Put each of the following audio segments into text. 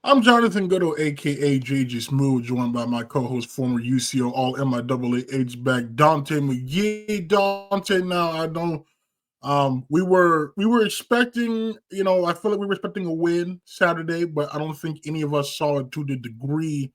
I'm Jonathan Goudeau, aka JG Smooth, joined by my co-host, former UCO All-MIAA H-back Daunte McGee. Daunte, now I don't. We were expecting, I feel like we were expecting a win Saturday, but I don't think any of us saw it to the degree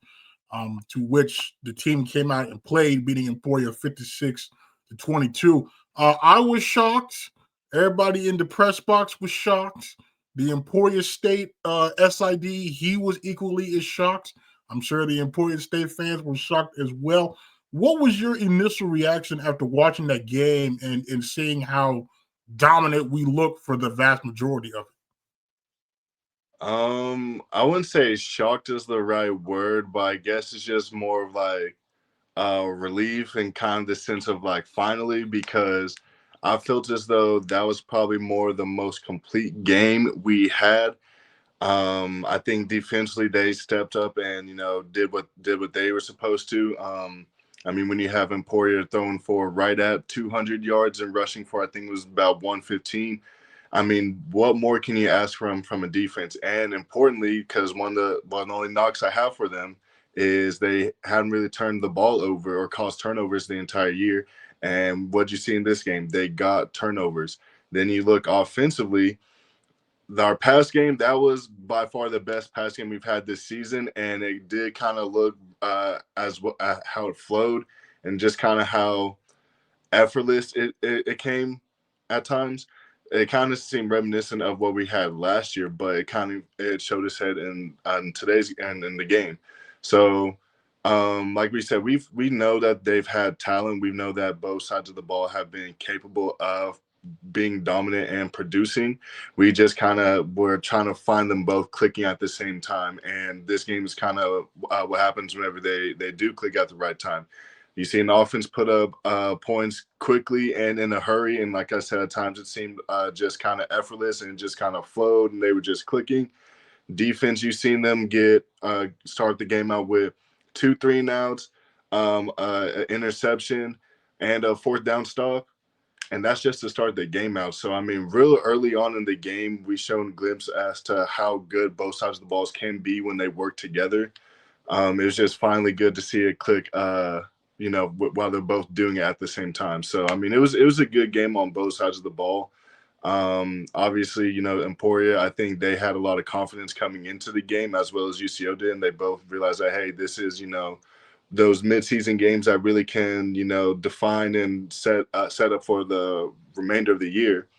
to which the team came out and played, beating Emporia 56-22. I was shocked. Everybody in the press box was shocked. The Emporia State SID, he was equally as shocked. I'm sure the Emporia State fans were shocked as well. What was your initial reaction after watching that game and seeing how dominant we looked for the vast majority of it? I wouldn't say shocked is the right word, but I guess it's just more of like relief and kind of the sense of like finally, because I felt as though that was probably more the most complete game we had. I think defensively they stepped up and did what they were supposed to. I mean, when you have Emporia throwing for right at 200 yards and rushing for I think it was about 115. I mean, what more can you ask from a defense? And importantly, because one of the only knocks I have for them is they hadn't really turned the ball over or caused turnovers the entire year. And what you see in this game, they got turnovers. Then you look offensively, our pass game, that was by far the best pass game we've had this season, and it did kind of look how it flowed and just kind of how effortless it came at times. It kind of seemed reminiscent of what we had last year, but it showed its head in today's and in the game. So, like we said, we know that they've had talent. We know that both sides of the ball have been capable of being dominant and producing. We just kind of were trying to find them both clicking at the same time. And this game is kind of what happens whenever they do click at the right time. You see an offense put up points quickly and in a hurry. And like I said, at times it seemed just kind of effortless and just kind of flowed and they were just clicking. Defense, you've seen them get start the game out with 2 3 and outs, an interception, and a fourth down stop, and that's just to start the game out. So I mean, real early on in the game, we shown a glimpse as to how good both sides of the balls can be when they work together. It was just finally good to see it click. While they're both doing it at the same time. So I mean, it was a good game on both sides of the ball. Obviously, Emporia, I think they had a lot of confidence coming into the game as well as UCO did, and they both realized that hey, this is those midseason games that really can define and set up for the remainder of the year.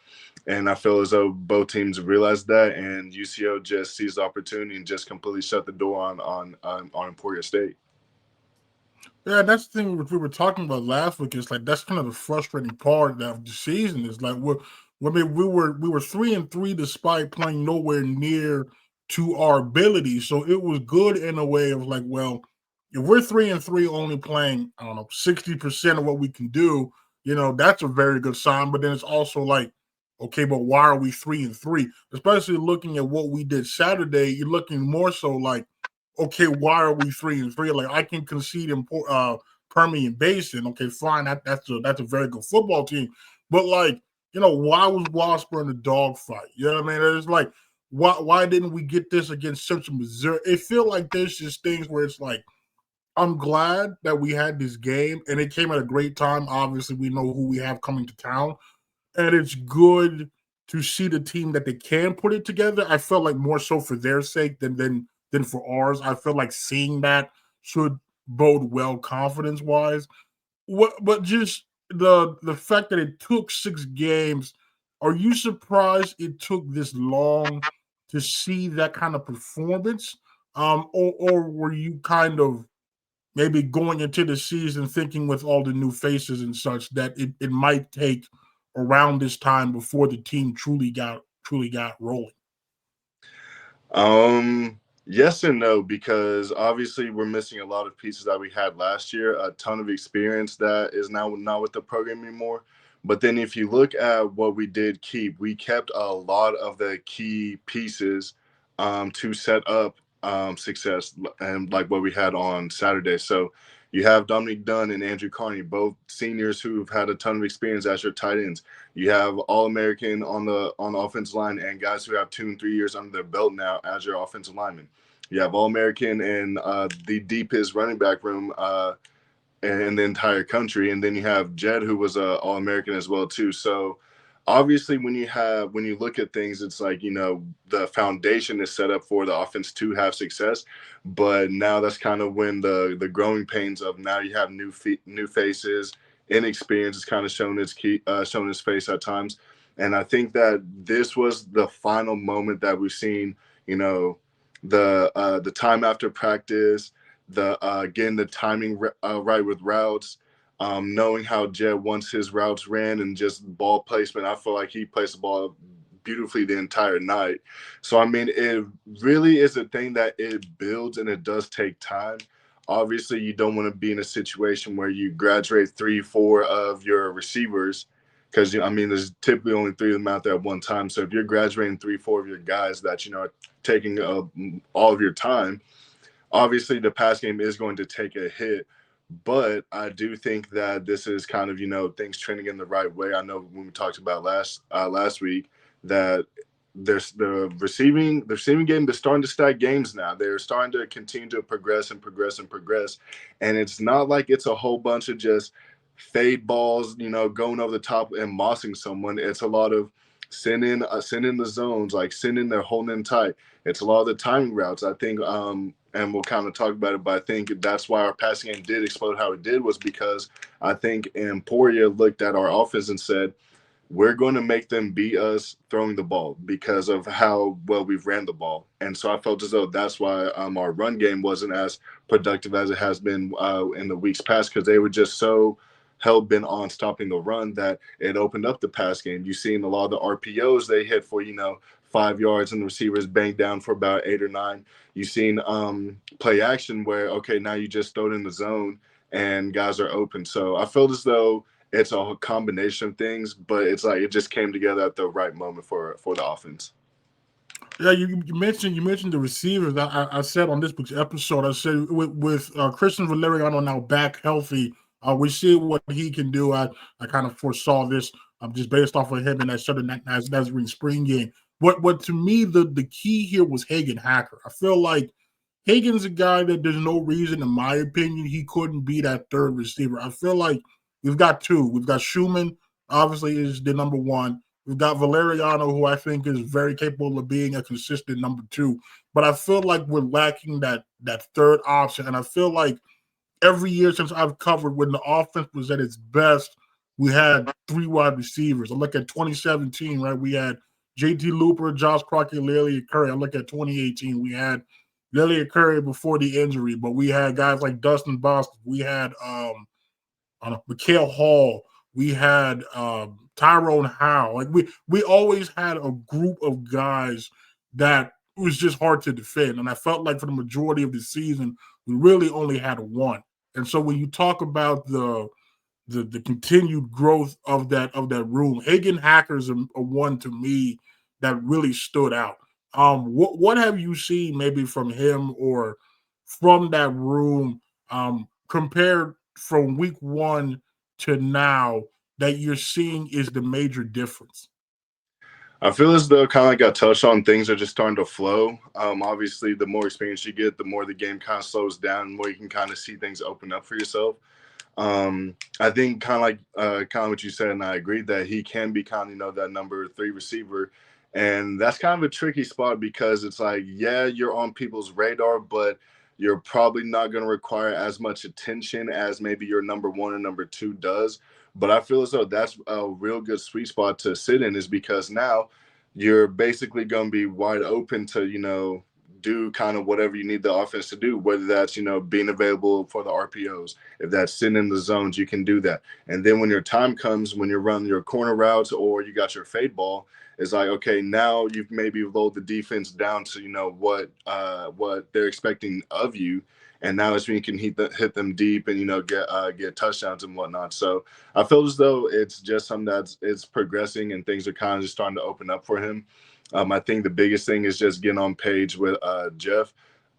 And I feel as though both teams realized that, and UCO just seized the opportunity and just completely shut the door on Emporia State. Yeah, that's the thing we were talking about last week. Is like that's kind of the frustrating part of the season. Is like we were 3-3 despite playing nowhere near to our ability. So it was good in a way of like, well, if we're 3-3, only playing I don't know 60% of what we can do, that's a very good sign. But then it's also like, okay, but why are we 3-3? Especially looking at what we did Saturday, you're looking more so like, okay, why are we 3-3? Like I can concede in Permian Basin. Okay, fine, that's a very good football team. But like, why was Wasper in the dogfight? You know what I mean? It's like, why didn't we get this against Central Missouri? It feel like there's just things where it's like, I'm glad that we had this game and it came at a great time. Obviously, we know who we have coming to town, and it's good to see the team that they can put it together. I felt like more so for their sake than for ours. I feel like seeing that should bode well confidence wise. But just the fact that it took 6 games, are you surprised it took this long to see that kind of performance? Or were you kind of maybe going into the season thinking with all the new faces and such that it might take around this time before the team truly got rolling? Yes and no, because obviously we're missing a lot of pieces that we had last year, a ton of experience that is now not with the program anymore. But then if you look at what we did keep, we kept a lot of the key pieces to set up success and like what we had on Saturday. So you have Dominic Dunn and Andrew Carney, both seniors who've had a ton of experience as your tight ends. You have All-American on the offensive line and guys who have 2 and 3 years under their belt now as your offensive linemen. You have All-American and the deepest running back room in the entire country, and then you have Jed, who was a All-American as well too. So obviously, when you look at things, it's like, the foundation is set up for the offense to have success. But now that's kind of when the growing pains of now you have new faces, inexperience is kind of shown its face at times. And I think that this was the final moment that we've seen. You know, the time after practice, the getting the timing right with routes, knowing how Jed wants his routes ran, and just ball placement. I feel like he placed the ball beautifully the entire night. So I mean, it really is a thing that it builds, and it does take time. Obviously, you don't want to be in a situation where you graduate 3, 4 of your receivers, because I mean, there's typically only 3 of them out there at one time. So if you're graduating 3, 4 of your guys that are taking all of your time, obviously the pass game is going to take a hit. But I do think that this is kind of, things trending in the right way. I know when we talked about last week that there's the receiving game, they're starting to stack games now. They're starting to continue to progress and progress and progress. And it's not like it's a whole bunch of just fade balls, going over the top and mossing someone. It's a lot of sending the zones, like sending, they're holding in tight. It's a lot of the timing routes. I think, and we'll kind of talk about it, but I think that's why our passing game did explode how it did, was because I think Emporia looked at our offense and said, we're going to make them beat us throwing the ball because of how well we've ran the ball. And so I felt as though that's why our run game wasn't as productive as it has been in the weeks past, because they were just so hell bent on stopping the run that it opened up the pass game. You've seen a lot of the RPOs they hit for, 5 yards, and the receivers banged down for about 8 or 9. You've seen play action where, okay, now you just throw it in the zone and guys are open. So I felt as though it's a combination of things, but it's like it just came together at the right moment for the offense. Yeah, you mentioned the receivers. I said on this week's episode, I said with Christian Valeriano now back healthy, we see what he can do. I kind of foresaw this just based off of him in that Southern Nazarene spring game. What to me the key here was Hagen Hacker. I feel like Hagen's a guy that there's no reason, in my opinion, he couldn't be that third receiver. I feel like we've got two. We've got Schumann, obviously, is the number one. We've got Valeriano, who I think is very capable of being a consistent number two. But I feel like we're lacking that third option. And I feel like every year since I've covered, when the offense was at its best, we had 3 wide receivers. I look at 2017, right? We had JT Looper, Josh Crockett, Lillian Curry. I look at 2018, we had Lillian Curry before the injury, but we had guys like Dustin Boston. We had Mikhail Hall. We had Tyrone Howe. Like we always had a group of guys that was just hard to defend. And I felt like for the majority of the season, we really only had one. And so when you talk about the continued growth of that room, Hagen Hacker's a one to me that really stood out. What have you seen maybe from him or from that room compared from week one to now that you're seeing is the major difference? I feel as though, kind of like I touched on, things are just starting to flow. Obviously, the more experience you get, the more the game kind of slows down, the more you can kind of see things open up for yourself. I think kind of what you said, and I agree that he can be kind of, that number 3 receiver. And that's kind of a tricky spot, because it's like, yeah, you're on people's radar, but you're probably not going to require as much attention as maybe your number 1 or number 2 does. But I feel as though that's a real good sweet spot to sit in, is because now you're basically going to be wide open to, do kind of whatever you need the offense to do, whether that's, being available for the RPOs. If that's sitting in the zones, you can do that. And then when your time comes, when you're running your corner routes or you got your fade ball, it's like, okay, now you've maybe lowered the defense down to, what they're expecting of you. And now it's when you can hit them deep and, get touchdowns and whatnot. So I feel as though it's just something it's progressing, and things are kind of just starting to open up for him. I think the biggest thing is just getting on page with Jet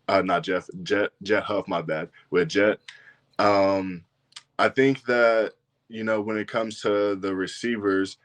Huff, my bad, with Jet. Um, I think that, when it comes to the receivers,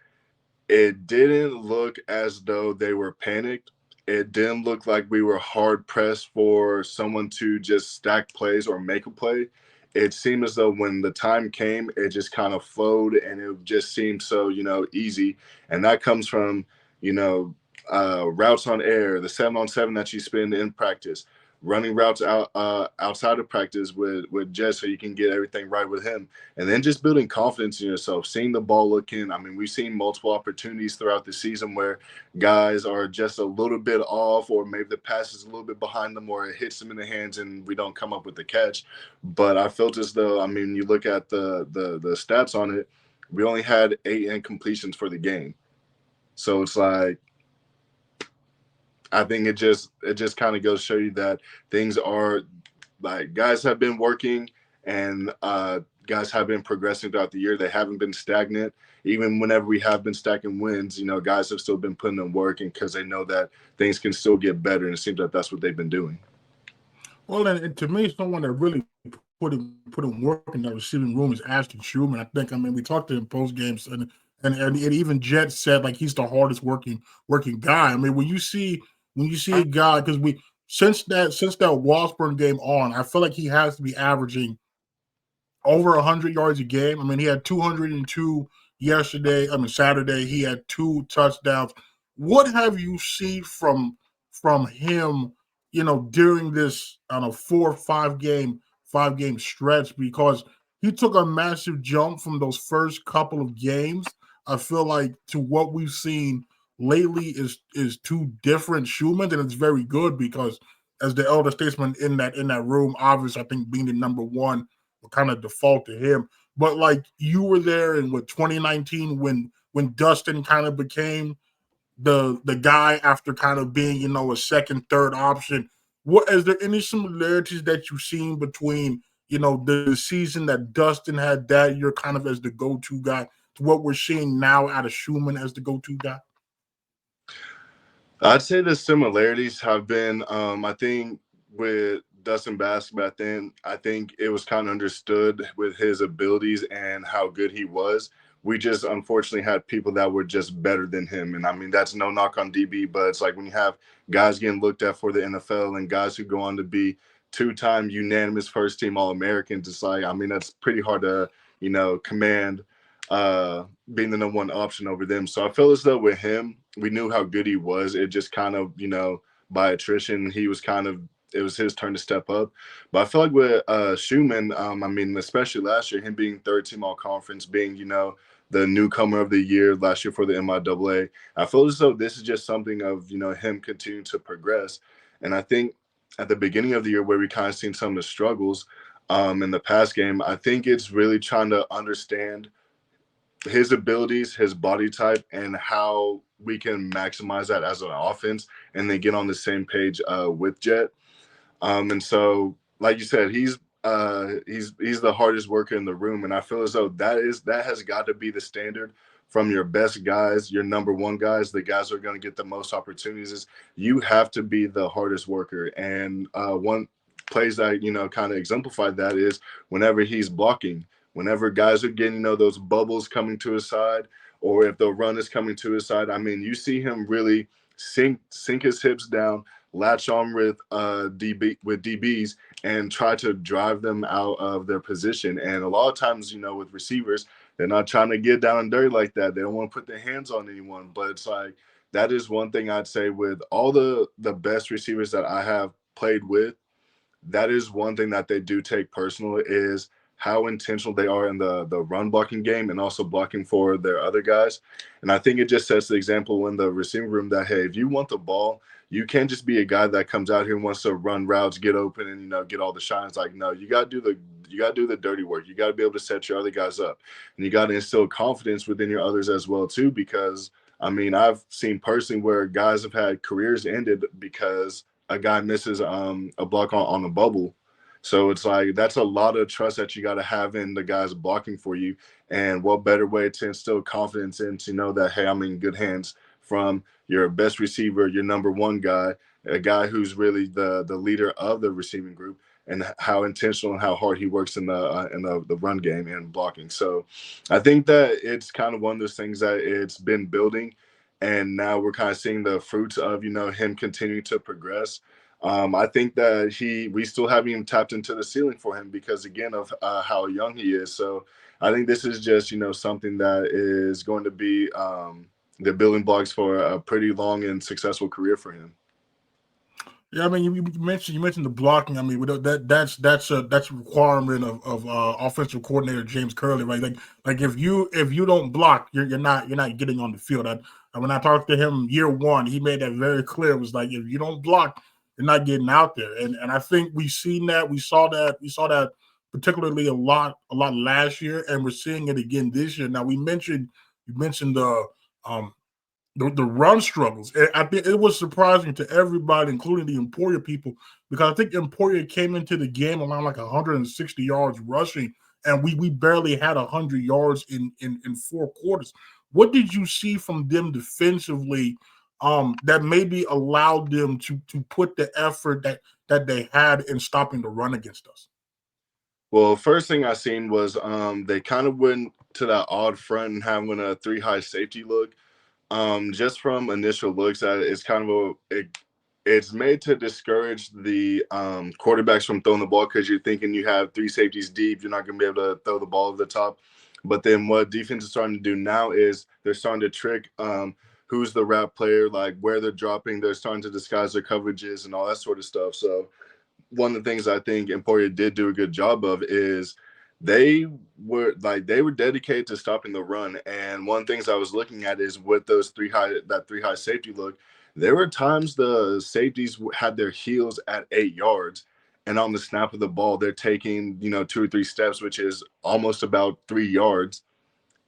it didn't look as though they were panicked. it didn't look like we were hard pressed for someone to just stack plays or make a play. It seemed as though when the time came, it just kind of flowed and it just seemed so, easy. And that comes from, you know, routes on air, the 7-on-7 that you spend in practice, running routes outside of practice with Jess so you can get everything right with him, and then just building confidence in yourself, seeing the ball look in. I mean, we've seen multiple opportunities throughout the season where guys are just a little bit off, or maybe the pass is a little bit behind them, or it hits them in the hands and we don't come up with the catch. But I felt as though, I mean, you look at the stats on it, we only had 8 incompletions for the game. So it's like, I think it just kind of goes to show you that things are, like, guys have been working, and guys have been progressing throughout the year. They haven't been stagnant. Even whenever we have been stacking wins, guys have still been putting in work, and because they know that things can still get better, and it seems like that's what they've been doing. Well, and to me, someone that really put in work in that receiving room is Ashton Schumann. I mean, we talked to him post games, and even Jet said like he's the hardest working guy. I mean, when you see a guy, because we since that Washburn game on, I feel like he has to be averaging over 100 yards a game. I mean, he had 202 yesterday. I mean, Saturday he had 2 touchdowns. What have you seen from him? During this on a 4 or 5 game stretch, because he took a massive jump from those first couple of games. I feel like to what we've seen lately is two different Schumans, and it's very good because as the elder statesman in that room, obviously I think being the number one will kind of default to him. But like you were there in what 2019 when Dustin kind of became the guy after kind of being a second third option. What is there any similarities that you've seen between the season that Dustin had that year kind of as the go-to guy to what we're seeing now out of Schumann as the go-to guy? I'd say the similarities have been, I think, with Dustin basketball then, I think it was kind of understood with his abilities and how good he was. We just unfortunately had people that were just better than him. And I mean, that's no knock on DB, but it's like when you have guys getting looked at for the NFL and guys who go on to be 2-time unanimous first team All Americans, it's like, I mean, that's pretty hard to, command being the number one option over them. So I feel as though with him, we knew how good he was. It just kind of, by attrition, it was his turn to step up. But I feel like with Schumann, I mean, especially last year, him being third team all conference, being, the newcomer of the year last year for the MIAA, I feel as though this is just something of, him continuing to progress. And I think at the beginning of the year where we kind of seen some of the struggles in the past game, I think it's really trying to understand his abilities, his body type, and how we can maximize that as an offense and then get on the same page with Jet. And so, like you said, he's the hardest worker in the room, and I feel as though that has got to be the standard from your best guys, your number one guys, the guys who are going to get the most opportunities. Is you have to be the hardest worker, and one plays that kind of exemplified that is whenever he's blocking, whenever guys are getting those bubbles coming to his side, or if the run is coming to his side. I mean, you see him really sink his hips down, latch on with DBs and try to drive them out of their position. And a lot of times, with receivers, they're not trying to get down and dirty like that. They don't want to put their hands on anyone. But it's like that is one thing I'd say with all the best receivers that I have played with, that is one thing that they do take personal is how intentional they are in the run blocking game and also blocking for their other guys. And I think it just sets the example in the receiving room that, hey, if you want the ball, you can't just be a guy that comes out here and wants to run routes, get open, and get all the shines. Like, no, you gotta do the dirty work. You gotta be able to set your other guys up. And you gotta instill confidence within your others as well, too, because I mean, I've seen personally where guys have had careers ended because a guy misses a block on the bubble. So it's like that's a lot of trust that you got to have in the guys blocking for you. And what better way to instill confidence and to know that, hey, I'm in good hands from your best receiver, your number one guy, a guy who's really the leader of the receiving group, and how intentional and how hard he works in the run game and blocking. So I think that it's kind of one of those things that it's been building. and now we're kind of seeing the fruits of him continuing to progress. I think that we still haven't even tapped into the ceiling for him because again of how young he is. So I think this is just something that is going to be the building blocks for a pretty long and successful career for him. Yeah, I mean, you mentioned the blocking. I mean, that's a requirement of offensive coordinator James Curley, right? Like if you don't block, you're not getting on the field. When I talked to him year one, he made that very clear. It was like if you don't block, you're not getting out there. And I think we saw that particularly a lot last year, and we're seeing it again this year. Now you mentioned um the run struggles. I think it was surprising to everybody, including the Emporia people, because I think Emporia came into the game around like 160 yards rushing, and we barely had 100 yards in 4 quarters. What did you see from them defensively that maybe allowed them to put the effort that they had in stopping the run against us? Well, first thing I seen was they kind of went to that odd front and having a three high safety look. Just from initial looks at it, it's kind of it's made to discourage the quarterbacks from throwing the ball because you're thinking you have three safeties deep, you're not going to be able to throw the ball over the top. But then what defense is starting to do now is they're starting to trick who's the route player, like where they're dropping. They're starting to disguise their coverages and all that sort of stuff. So one of the things I think Emporia did do a good job of is they were dedicated to stopping the run. And one of the things I was looking at is with that three high safety look, there were times the safeties had their heels at 8 yards, and on the snap of the ball, they're taking 2 or 3 steps, which is almost about 3 yards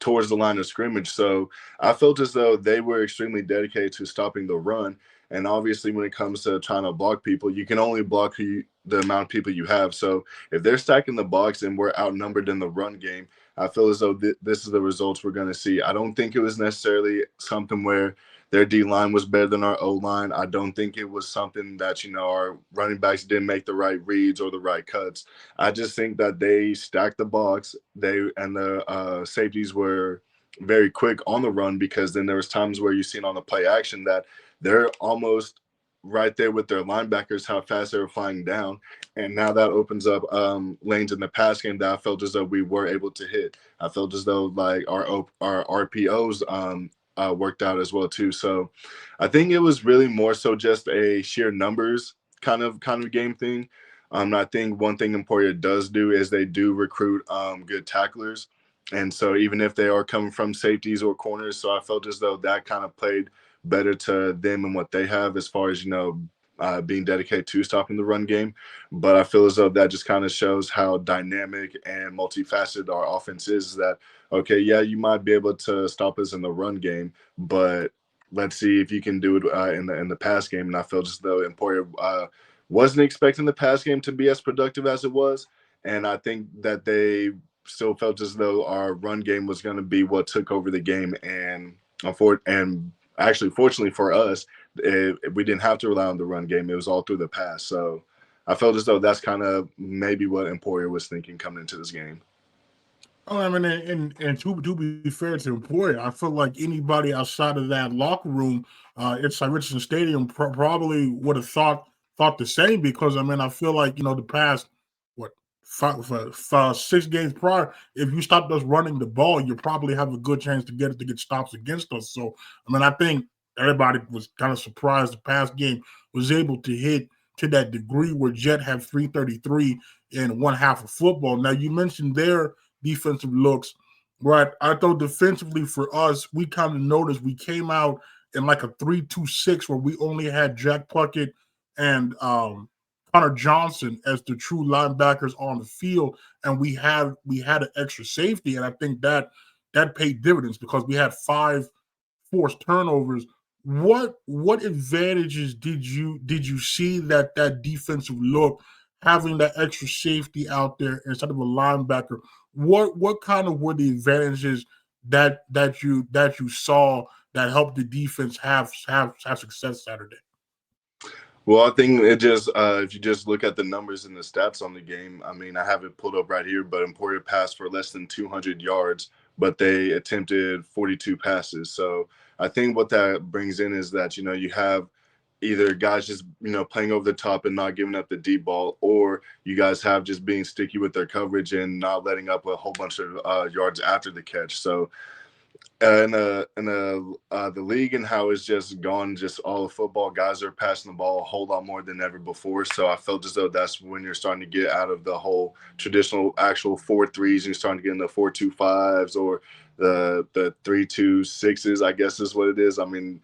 towards the line of scrimmage. So I felt as though they were extremely dedicated to stopping the run. And obviously, when it comes to trying to block people, you can only block the amount of people you have. So if they're stacking the box and we're outnumbered in the run game, I feel as though this is the results we're going to see. I don't think it was necessarily something where their D line was better than our O line. I don't think it was something that our running backs didn't make the right reads or the right cuts. I just think that they stacked the box. The safeties were very quick on the run because then there was times where you seen on the play action that they're almost right there with their linebackers, how fast they were flying down. And now that opens up lanes in the pass game that I felt as though we were able to hit. I felt as though like our RPOs worked out as well too. So I think it was really more so just a sheer numbers kind of game thing. I think one thing Emporia does do is they do recruit good tacklers. And so even if they are coming from safeties or corners, so I felt as though that kind of played better to them and what they have as far as being dedicated to stopping the run game. But I feel as though that just kind of shows how dynamic and multifaceted our offense is. That okay, yeah, you might be able to stop us in the run game, but let's see if you can do it in the pass game. And I felt as though Emporia wasn't expecting the pass game to be as productive as it was, and I think that they still felt as though our run game was going to be what took over the game. And actually, fortunately for us, we didn't have to rely on the run game. It was all through the pass. So I felt as though that's kind of maybe what Emporia was thinking coming into this game. Oh, I mean, and to be fair to Emporia, I feel like anybody outside of that locker room, inside Richardson Stadium, probably would have thought the same because I mean, I feel like the past what 6 games prior, if you stopped us running the ball, you probably have a good chance to get stops against us. So I mean, I think everybody was kind of surprised the past game was able to hit to that degree where Jet had 333 in one half of football. Now you mentioned their defensive looks. Right. I thought defensively for us, we kind of noticed we came out in like a 3-2-6 where we only had Jack Puckett and Connor Johnson as the true linebackers on the field, and we had an extra safety, and I think that paid dividends because we had 5 forced turnovers. What advantages did you see that defensive look having that extra safety out there instead of a linebacker? What kind of were the advantages that you saw that helped the defense have success Saturday? Well, I think it just if you just look at the numbers and the stats on the game, I mean, I have it pulled up right here, but Emporia passed for less than 200 yards, but they attempted 42 passes. So I think what that brings in is that, you have either guys just, playing over the top and not giving up the deep ball, or you guys have just being sticky with their coverage and not letting up a whole bunch of yards after the catch. So the league and how it's just gone, just all of football, guys are passing the ball a whole lot more than ever before. So I felt as though that's when you're starting to get out of the whole traditional actual 4-3s, and you're starting to get into 4-2-5s, or the 3-2-6s, I guess is what it is. I mean,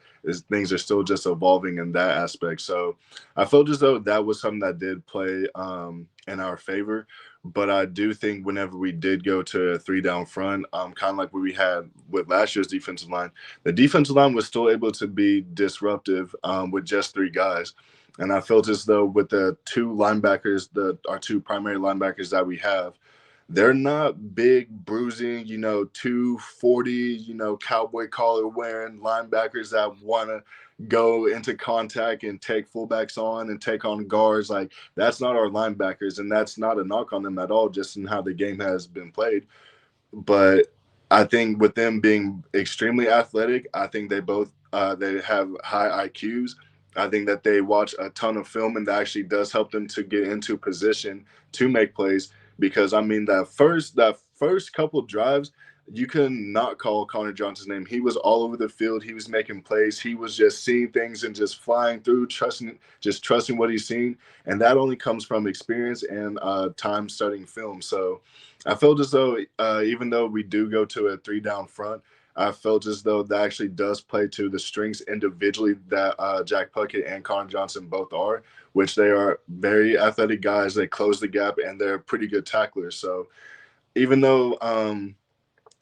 things are still just evolving in that aspect. So I felt as though that was something that did play in our favor. But I do think whenever we did go to a three down front, kind of like what we had with last year's defensive line, the defensive line was still able to be disruptive with just three guys. And I felt as though with the two linebackers, our two primary linebackers that we have, they're not big, bruising, 240, cowboy collar wearing linebackers that want to go into contact and take fullbacks on and take on guards. Like, that's not our linebackers, and that's not a knock on them at all, just in how the game has been played. But I think with them being extremely athletic, I think they have high IQs. I think that they watch a ton of film, and that actually does help them to get into position to make plays. Because I mean, that first couple of drives, you could not call Connor Johnson's name. He was all over the field. He was making plays. He was just seeing things and just flying through, trusting what he's seen. And that only comes from experience and time studying film. So I felt as though even though we do go to a three down front, I felt as though that actually does play to the strengths individually that Jack Puckett and Connor Johnson both are, which they are very athletic guys. They close the gap, and they're pretty good tacklers. So even though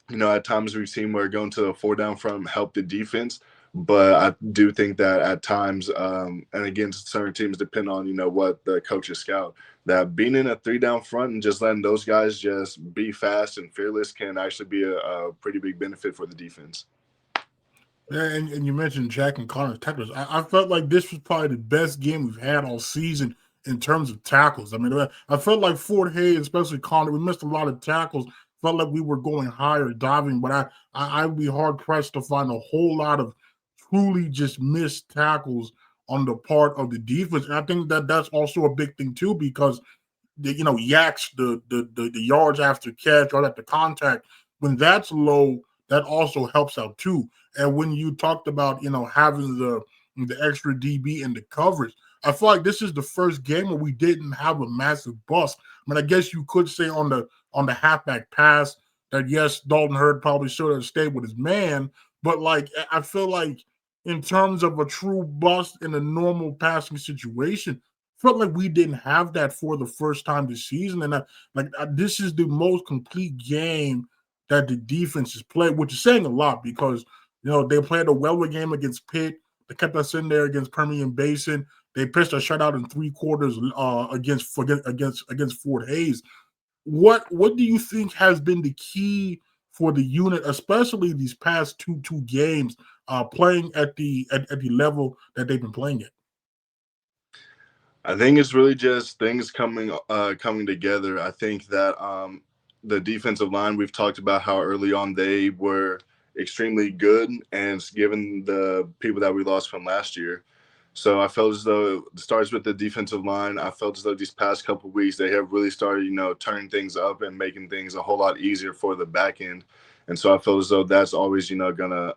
at times we've seen where going to a four down front help the defense, but I do think that at times, and again, certain teams depend on, what the coaches scout, that being in a three down front and just letting those guys just be fast and fearless can actually be a pretty big benefit for the defense. Yeah, and you mentioned Jack and Connor's tackles. I felt like this was probably the best game we've had all season in terms of tackles. I mean, I felt like Fort Hayes, especially Connor, we missed a lot of tackles. Felt like we were going higher, diving, but I'd be hard pressed to find a whole lot of truly just missed tackles on the part of the defense. And I think that that's also a big thing too, because yaks the yards after catch or at the contact, when that's low, that also helps out too. And when you talked about having the extra DB in the coverage, I feel like this is the first game where we didn't have a massive bust. I mean, I guess you could say on the halfback pass that yes, Dalton Hurd probably should have stayed with his man, but like I feel like in terms of a true bust in a normal passing situation, felt like we didn't have that for the first time this season, and this is the most complete game that the defense has played, which is saying a lot because they played a well game against Pitt. They kept us in there against Permian Basin. They pitched a shutout in three quarters against Fort Hayes. What do you think has been the key for the unit, especially these past two games, playing at the level that they've been playing at? I think it's really just things coming together. I think that the defensive line, we've talked about how early on they were extremely good, and given the people that we lost from last year. So I felt as though it starts with the defensive line. I felt as though these past couple of weeks they have really started, turning things up and making things a whole lot easier for the back end. And so I feel as though that's always, gonna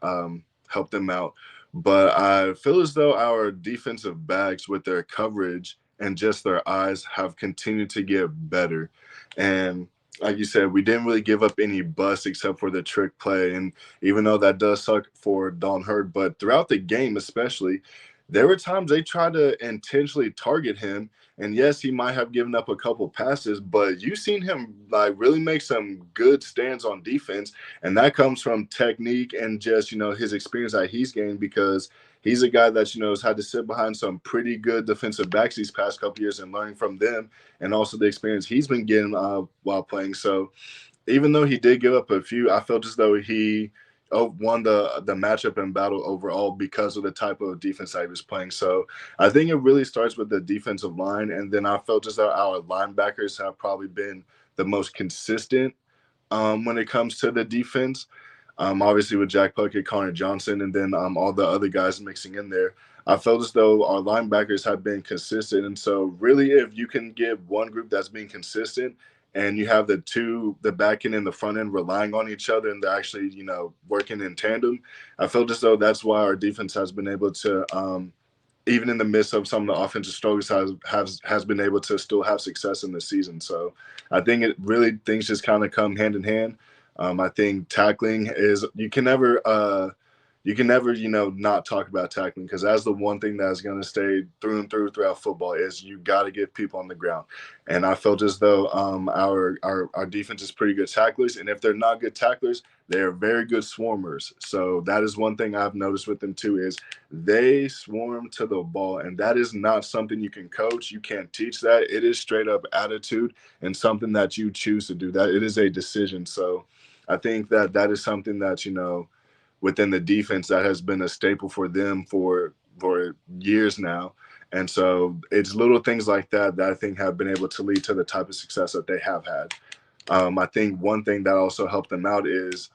help them out. But I feel as though our defensive backs with their coverage and just their eyes have continued to get better. And like you said, we didn't really give up any busts except for the trick play. And even though that does suck for Don Hurd, but throughout the game especially, there were times they tried to intentionally target him. And yes, he might have given up a couple passes, but you've seen him like really make some good stands on defense. And that comes from technique and just, his experience that he's gained, because he's a guy that, has had to sit behind some pretty good defensive backs these past couple years and learning from them, and also the experience he's been getting while playing. So even though he did give up a few, I felt as though he won the matchup and battle overall because of the type of defense that he was playing. So I think it really starts with the defensive line, and then I felt as though our linebackers have probably been the most consistent when it comes to the defense. Obviously with Jack Puckett, Connor Johnson, and then all the other guys mixing in there. I felt as though our linebackers have been consistent. And so really if you can get one group that's being consistent and you have the back end and the front end relying on each other and they're actually, working in tandem, I felt as though that's why our defense has been able to even in the midst of some of the offensive struggles, has been able to still have success in the season. So I think it really things just kind of come hand in hand. I think tackling is you can never not talk about tackling because that's the one thing that's going to stay through and through throughout football is you got to get people on the ground. And I felt as though our defense is pretty good tacklers, and if they're not good tacklers, they're very good swarmers. So that is one thing I've noticed with them too is they swarm to the ball, and that is not something you can coach. You can't teach that. It is straight up attitude and something that you choose to do. That it is a decision. So I think that is something that within the defense that has been a staple for them for years now. And so it's little things like that that I think have been able to lead to the type of success that they have had. I think one thing that also helped them out is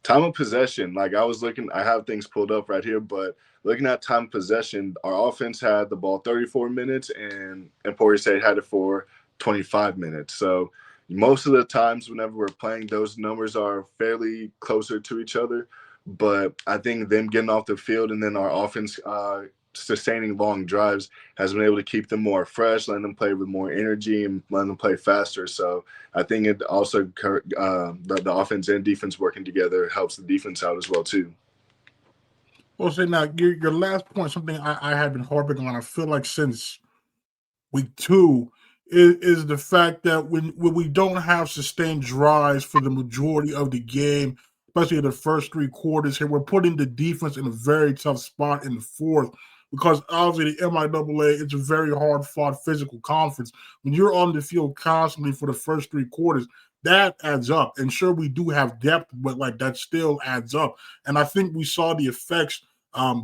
time of possession. Like I have things pulled up right here, but looking at time of possession, our offense had the ball 34 minutes and Emporia State had it for 25 minutes. So most of the times whenever we're playing, those numbers are fairly closer to each other. But I think them getting off the field and then our offense sustaining long drives has been able to keep them more fresh, letting them play with more energy and letting them play faster. So I think it also the offense and defense working together helps the defense out as well too. Well, say now your last point, something I had been harping on. I feel like since week two is the fact that when we don't have sustained drives for the majority of the game, especially in the first three quarters here, we're putting the defense in a very tough spot in the fourth because obviously the MIAA, it's a very hard fought physical conference. When you're on the field constantly for the first three quarters, that adds up. And sure, we do have depth, but like that still adds up. And I think we saw the effects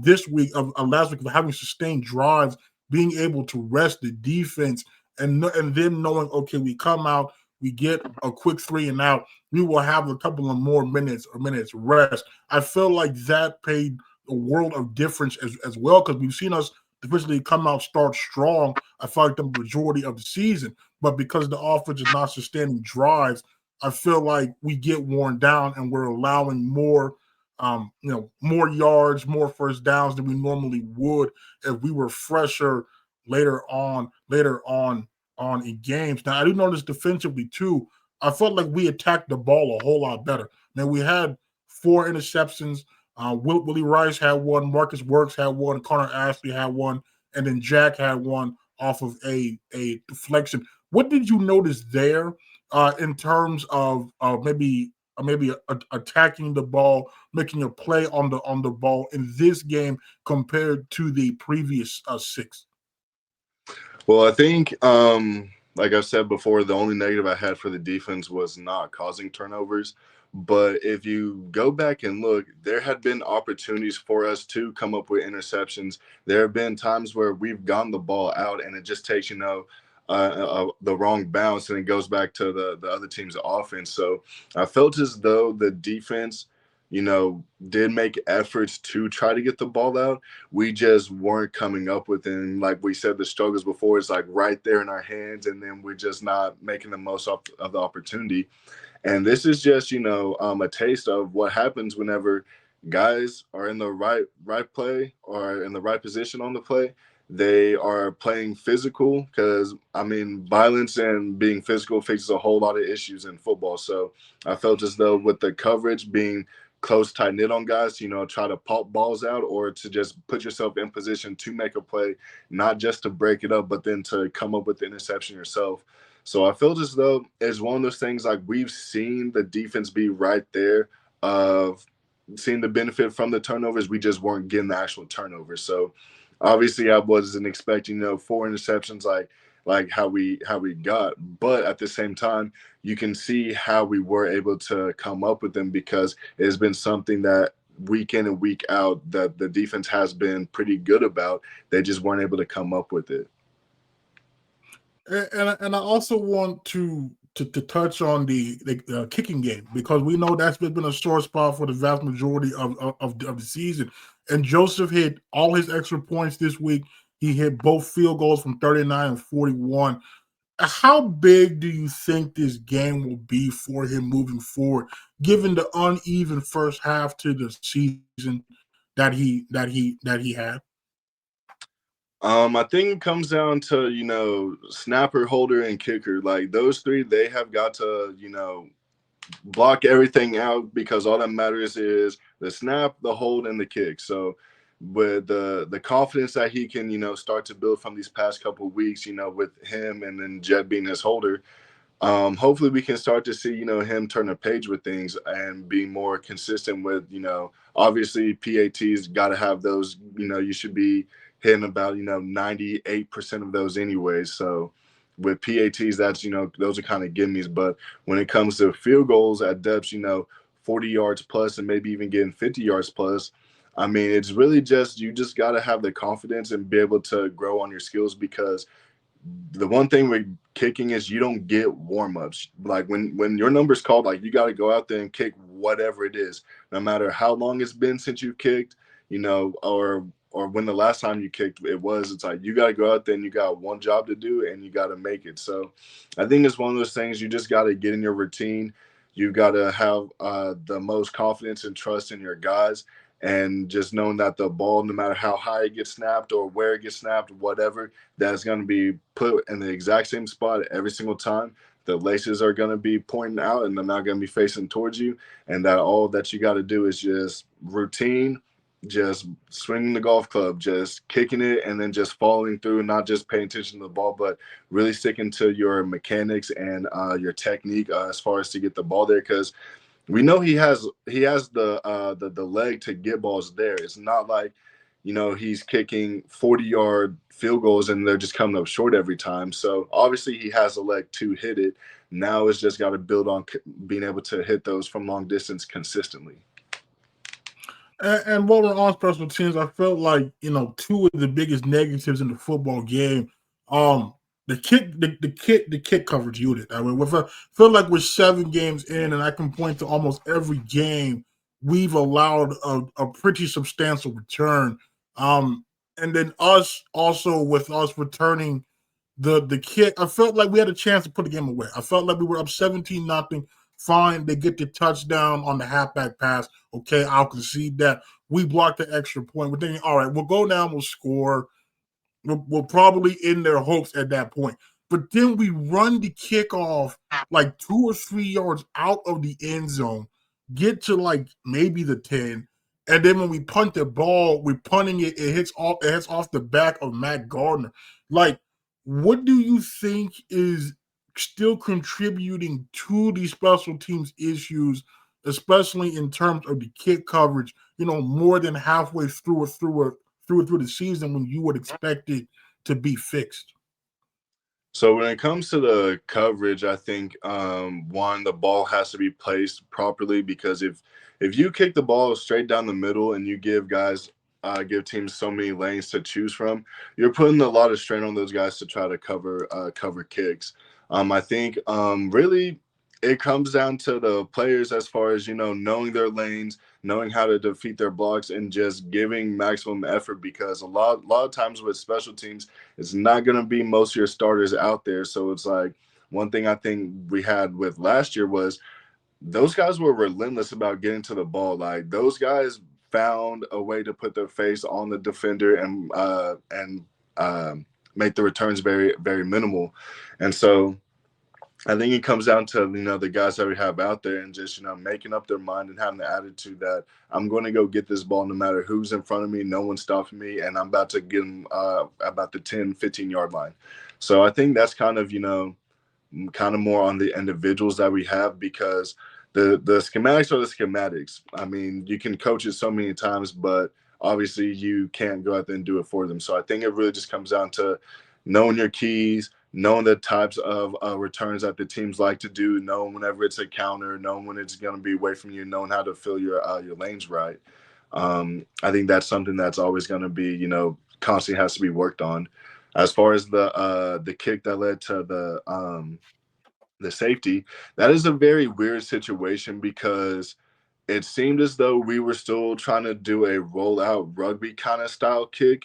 this week of last week of having sustained drives, being able to rest the defense, and then knowing, okay, we come out, we get a quick 3 and out, we will have a couple of more minutes rest. I feel like that paid a world of difference as well because we've seen us defensively come out start strong. I feel like the majority of the season, but because the offense is not sustaining drives, I feel like we get worn down and we're allowing more more yards, more first downs than we normally would if we were fresher later on in games. Now I do notice defensively too. I felt like we attacked the ball a whole lot better. Now we had 4 interceptions. Willie Rice had one, Marcus Works had one, Connor Ashley had one, and then Jack had one off of a deflection. What did you notice there in terms of maybe attacking the ball, making a play on the ball in this game compared to the previous 6? Well, I think, like I said before, the only negative I had for the defense was not causing turnovers. But if you go back and look, there had been opportunities for us to come up with interceptions. There have been times where we've gotten the ball out and it just takes, the wrong bounce and it goes back to the other team's offense. So I felt as though the defense, did make efforts to try to get the ball out. We just weren't coming up with it. And like we said, the struggles before is like right there in our hands, and then we're just not making the most of the opportunity. And this is just, a taste of what happens whenever guys are in the right play or in the right position on the play. They are playing physical because, violence and being physical fixes a whole lot of issues in football. So I felt as though with the coverage being close, tight knit on guys, try to pop balls out or to just put yourself in position to make a play, not just to break it up, but then to come up with the interception yourself. So I feel as though it's one of those things like we've seen the defense be right there of seeing the benefit from the turnovers. We just weren't getting the actual turnovers. So obviously I wasn't expecting, 4 interceptions like how we got, but at the same time, you can see how we were able to come up with them because it has been something that week in and week out that the defense has been pretty good about. They just weren't able to come up with it. And I also want to to touch on the kicking game, because we know that's been a sore spot for the vast majority of the season. And Joseph hit all his extra points this week. He hit both field goals from 39 and 41. How big do you think this game will be for him moving forward, given the uneven first half to the season that he had? I think it comes down to, snapper, holder, and kicker. Like those three, they have got to, block everything out, because all that matters is the snap, the hold, and the kick. So with the confidence that he can, start to build from these past couple of weeks, with him and then Jet being his holder, hopefully we can start to see, him turn a page with things and be more consistent with, obviously PATs got to have those, you should be hitting about, 98% of those anyways. So with PATs, that's, those are kind of gimmies. But when it comes to field goals at depths, 40 yards plus and maybe even getting 50 yards plus, I mean, it's really just, you just got to have the confidence and be able to grow on your skills, because the one thing with kicking is you don't get warm-ups. Like when your number's called, like you got to go out there and kick whatever it is, no matter how long it's been since you kicked, or when the last time you kicked it was. It's like you got to go out there and you got one job to do and you got to make it. So I think it's one of those things, you just got to get in your routine. You got to have the most confidence and trust in your guys, and just knowing that the ball, no matter how high it gets snapped or where it gets snapped, whatever, that's going to be put in the exact same spot every single time. The laces are going to be pointing out and they're not going to be facing towards you. And that all that you got to do is just routine, just swinging the golf club, just kicking it, and then just following through, not just paying attention to the ball, but really sticking to your mechanics and your technique as far as to get the ball there. Because we know he has the leg to get balls there. It's not like, he's kicking 40-yard field goals and they're just coming up short every time. So obviously he has a leg to hit it. Now it's just got to build on being able to hit those from long distance consistently. And while we're on special teams, I felt like two of the biggest negatives in the football game, um, the kick coverage unit. I mean, I feel like we're 7 games in, and I can point to almost every game we've allowed a pretty substantial return. Um, and then us also with us returning the kick, I felt like we had a chance to put the game away. I felt like we were up 17-0. Fine, they get the touchdown on the halfback pass. Okay, I'll concede that. We blocked the extra point. We're thinking, all right, we'll go down, we'll score. We'll probably end their hopes at that point. But then we run the kickoff like 2 or 3 yards out of the end zone, get to like maybe the 10. And then when we punt the ball, we're punting it, it hits off the back of Matt Gardner. Like, what do you think is still contributing to these special teams issues, especially in terms of the kick coverage, more than halfway through the season when you would expect it to be fixed? So when it comes to the coverage, I think one, the ball has to be placed properly, because if you kick the ball straight down the middle and you give teams so many lanes to choose from, you're putting a lot of strain on those guys to try to cover kicks. I think really it comes down to the players, as far as knowing their lanes, knowing how to defeat their blocks, and just giving maximum effort, because a lot of times with special teams, it's not going to be most of your starters out there. So it's like, one thing I think we had with last year was those guys were relentless about getting to the ball. Like those guys found a way to put their face on the defender and make the returns very, very minimal. And so I think it comes down to the guys that we have out there, and just making up their mind and having the attitude that I'm going to go get this ball no matter who's in front of me, no one's stopping me, and I'm about to get them about the 10-15 yard line. So I think that's kind of more on the individuals that we have, because the schematics are the schematics. I mean, you can coach it so many times, but obviously you can't go out there and do it for them. So I think it really just comes down to knowing your keys, knowing the types of returns that the teams like to do, knowing whenever it's a counter, knowing when it's going to be away from you, knowing how to fill your lanes right. I think that's something that's always going to be, constantly has to be worked on. As far as the kick that led to the safety. That is a very weird situation because it seemed as though we were still trying to do a rollout rugby kind of style kick.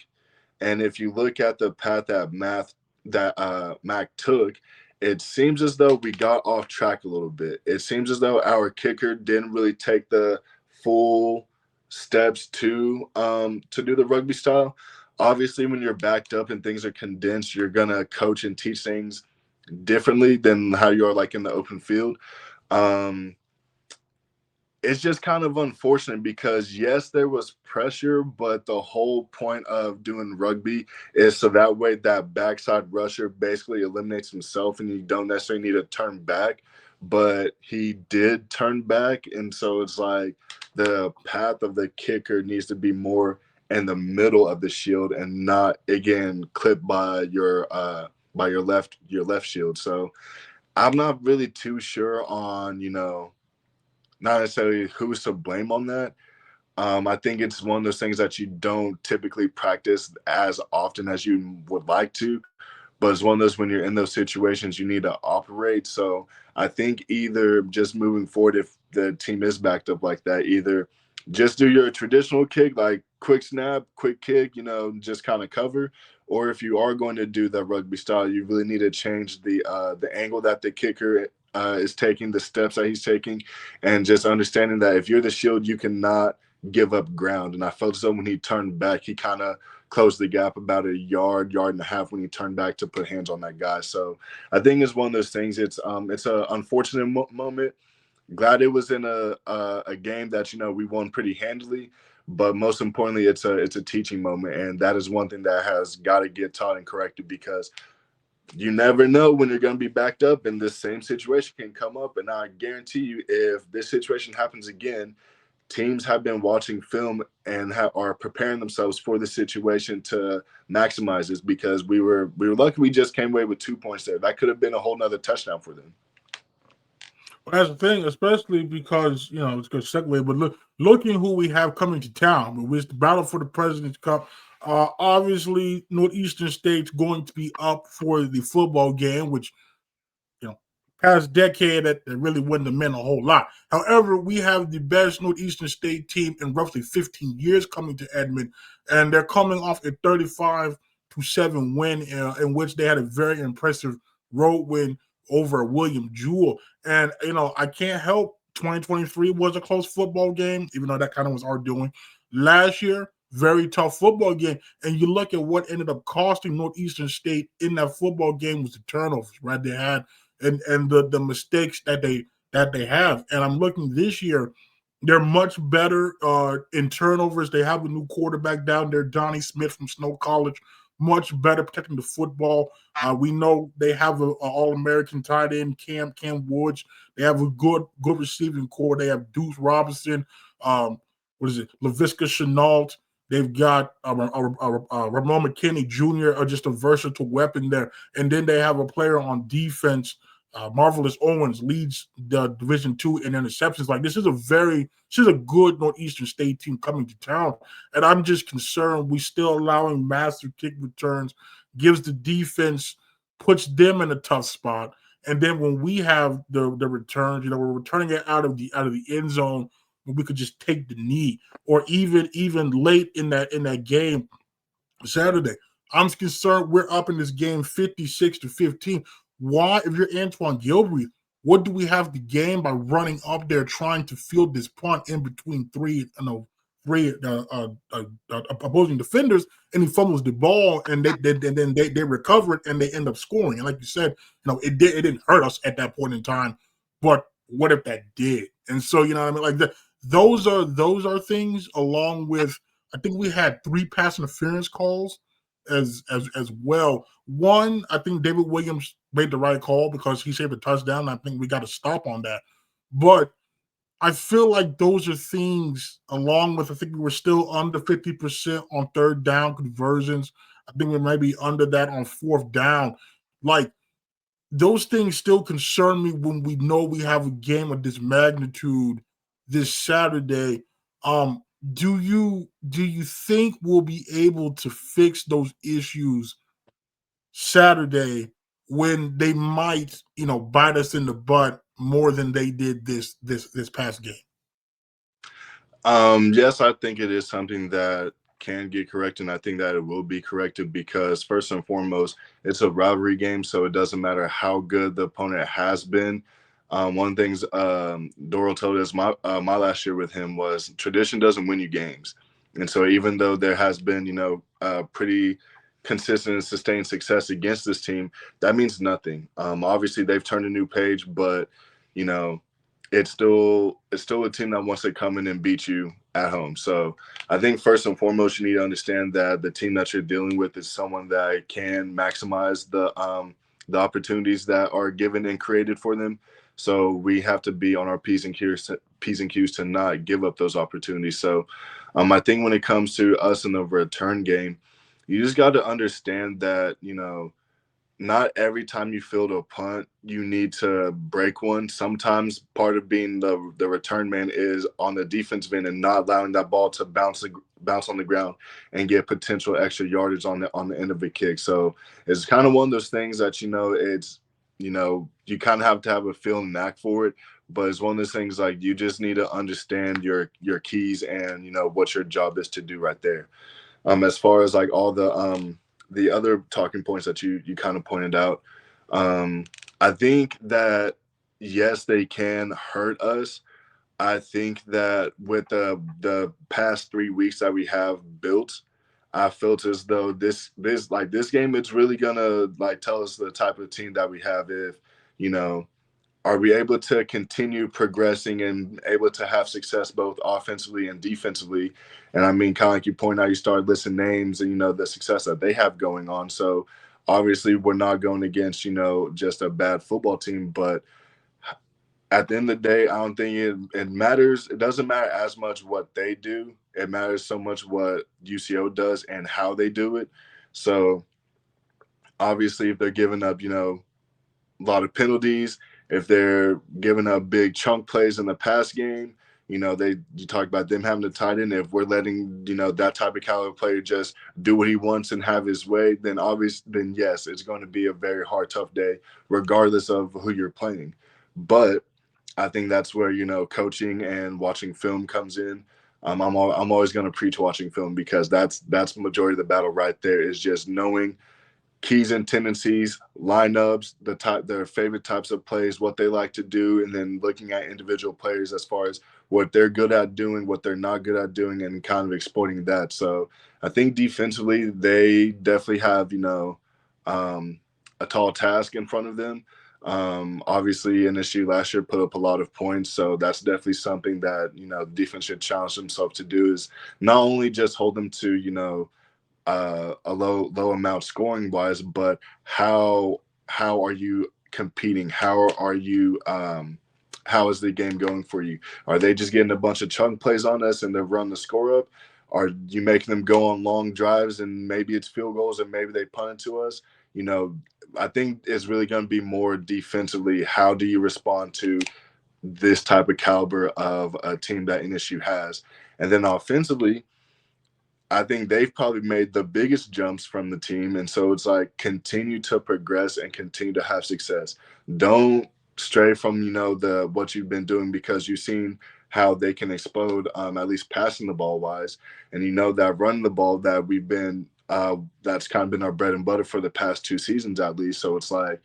And if you look at the path that Mac took, it seems as though we got off track a little bit. It seems as though our kicker didn't really take the full steps to do the rugby style. Obviously, when you're backed up and things are condensed, you're gonna coach and teach things differently than how you are like in the open field. Um, it's just kind of unfortunate because yes, there was pressure, but the whole point of doing rugby is so that way that backside rusher basically eliminates himself and you don't necessarily need to turn back. But he did turn back, and so it's like the path of the kicker needs to be more in the middle of the shield and not again clipped by your left shield. So I'm not really too sure on, not necessarily who's to blame on that. I think it's one of those things that you don't typically practice as often as you would like to, but it's one of those when you're in those situations you need to operate. So I think either just moving forward, if the team is backed up like that, either just do your traditional kick, like quick snap, quick kick, just kind of cover. Or if you are going to do the rugby style, you really need to change the angle that the kicker is taking, the steps that he's taking, and just understanding that if you're the shield, you cannot give up ground. And I felt as though when he turned back, he kind of closed the gap about a yard and a half when he turned back to put hands on that guy. So I think it's one of those things. It's an unfortunate moment. Glad it was in a game that we won pretty handily, but most importantly, it's a teaching moment, and that is one thing that has got to get taught and corrected because you never know when you're going to be backed up, and this same situation can come up. And I guarantee you, if this situation happens again, teams have been watching film and are preparing themselves for the situation to maximize this because we were lucky we just came away with 2 points there. That could have been a whole nother touchdown for them. Well, that's the thing, especially because it's a good segue. But looking who we have coming to town, it's the battle for the President's Cup. Obviously, Northeastern State's going to be up for the football game, which past decade that really wouldn't have meant a whole lot. However, we have the best Northeastern State team in roughly 15 years coming to Edmond, and they're coming off a 35-7 win in which they had a very impressive road win over William Jewell. And I can't help 2023 was a close football game, even though that kind of was our doing. Last year, very tough football game. And you look at what ended up costing Northeastern State in that football game was the turnovers, right? They had and the mistakes that they have. And I'm looking this year, they're much better in turnovers. They have a new quarterback down there, Donnie Smith from Snow College, much better protecting the football. We know they have an All-American tight end, Cam Woods. They have a good receiving core. They have Deuce Robinson, LaVisca Chenault. They've got Ramon McKinney Jr., just a versatile weapon there. And then they have a player on defense, Marvelous Owens, leads the Division II in interceptions. Like this is a good Northeastern State team coming to town. And I'm just concerned we still allowing massive kick returns, gives the defense, puts them in a tough spot. And then when we have the returns, we're returning it out of the end zone when we could just take the knee, or even late in that game Saturday. I'm concerned we're up in this game 56-15. Why, if you're Antoine Gilbreath, what do we have to gain by running up there trying to field this punt in between three opposing defenders, and he fumbles the ball, and they recover it and they end up scoring. And like you said, it didn't hurt us at that point in time, but what if that did? And so what I mean, like those are things, along with I think we had 3 pass interference calls as well. One, I think David Williams made the right call because he saved a touchdown. I think we got to stop on that. But I feel like those are things, along with I think we were still under 50% on third down conversions. I think we might be under that on fourth down. Like those things still concern me when we know we have a game of this magnitude this Saturday. Do you think we'll be able to fix those issues Saturday when they might, bite us in the butt more than they did this past game? Yes, I think it is something that can get corrected, and I think that it will be corrected because first and foremost, it's a rivalry game, so it doesn't matter how good the opponent has been. One of the things Doral told us my last year with him was tradition doesn't win you games, and so even though there has been pretty consistent and sustained success against this team, that means nothing. Obviously, they've turned a new page, but you know it's still a team that wants to come in and beat you at home. So I think first and foremost, you need to understand that the team that you're dealing with is someone that can maximize the opportunities that are given and created for them. So we have to be on our P's and Q's to not give up those opportunities. So I think when it comes to us in the return game, you just got to understand that not every time you field a punt, you need to break one. Sometimes part of being the return man is on the defensive end and not allowing that ball to bounce on the ground and get potential extra yardage on the end of a kick. So it's kind of one of those things that you kind of have to have a feel and knack for it. But it's one of those things like you just need to understand your keys and what your job is to do right there. As far as like all the other talking points that you kind of pointed out, um, I think that yes, they can hurt us. I think that with the past 3 weeks that we have built, I felt as though this game, it's really gonna like tell us the type of team that we have. If you know are we able to continue progressing and able to have success both offensively and defensively? And I mean, kind of like you point out, you start listing names and the success that they have going on. So obviously, we're not going against just a bad football team, but at the end of the day, I don't think it matters. It doesn't matter as much what they do. It matters so much what UCO does and how they do it. So obviously, if they're giving up, a lot of penalties, if they're giving up big chunk plays in the pass game, you talk about them having the tight end. If we're letting that type of caliber player just do what he wants and have his way, then yes, it's going to be a very hard, tough day, regardless of who you're playing. But I think that's where coaching and watching film comes in. I'm always going to preach watching film because that's the majority of the battle right there is just knowing keys and tendencies, lineups, their favorite types of plays, what they like to do, and then looking at individual players as far as what they're good at doing, what they're not good at doing, and kind of exploiting that. So I think defensively, they definitely have, a tall task in front of them. Obviously, NSU last year put up a lot of points, so that's definitely something that defense should challenge themselves to do is not only just hold them to a low amount scoring wise, but how are you competing? How is the game going for you? Are they just getting a bunch of chunk plays on us and they're running the score up? Are you making them go on long drives and maybe it's field goals and maybe they punt it to us? I think it's really going to be more defensively. How do you respond to this type of caliber of a team that NSU has? And then offensively, I think they've probably made the biggest jumps from the team. And so it's like continue to progress and continue to have success. Don't stray from, the what you've been doing because you've seen how they can explode, at least passing the ball wise. And that running the ball that we've been that's kind of been our bread and butter for the past 2 seasons at least. So it's like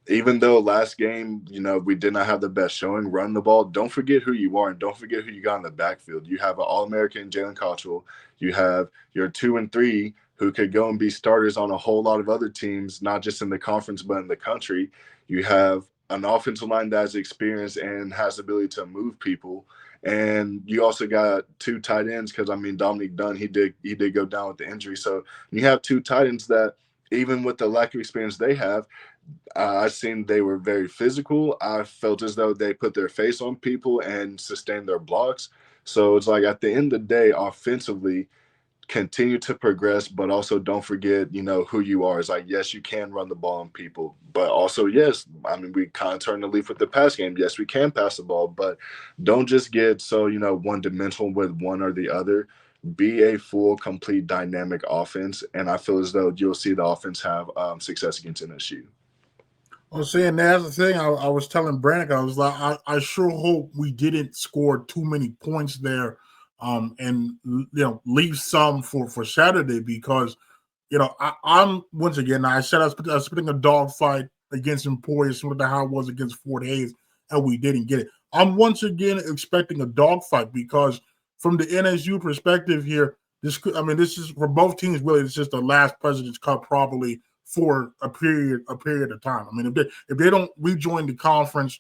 even though last game, we did not have the best showing, run the ball, don't forget who you are and don't forget who you got in the backfield. You have an All-American Jalen Cottrell. You have your 2 and 3 who could go and be starters on a whole lot of other teams, not just in the conference, but in the country. You have an offensive line that has experience and has the ability to move people. And you also got 2 tight ends because, Dominic Dunn, he did go down with the injury. So you have 2 tight ends that even with the lack of experience they have, I seen they were very physical. I felt as though they put their face on people and sustained their blocks. So it's like at the end of the day, offensively, continue to progress, but also don't forget, who you are. It's like, yes, you can run the ball on people, but also, yes, we kind of turn the leaf with the pass game. Yes, we can pass the ball, but don't just get so, one dimensional with one or the other. Be a full, complete, dynamic offense. And I feel as though you'll see the offense have success against NSU. I was saying that's the thing. I was telling Brannick, I was like, I sure hope we didn't score too many points there, and leave some for Saturday because I'm once again. I said I was putting a dog fight against Emporia, similar to how it was against Fort Hays, and we didn't get it. I'm once again expecting a dog fight because from the NSU perspective here, this is for both teams. Really, it's just the last President's Cup probably for a period of time. I mean, if they don't rejoin the conference,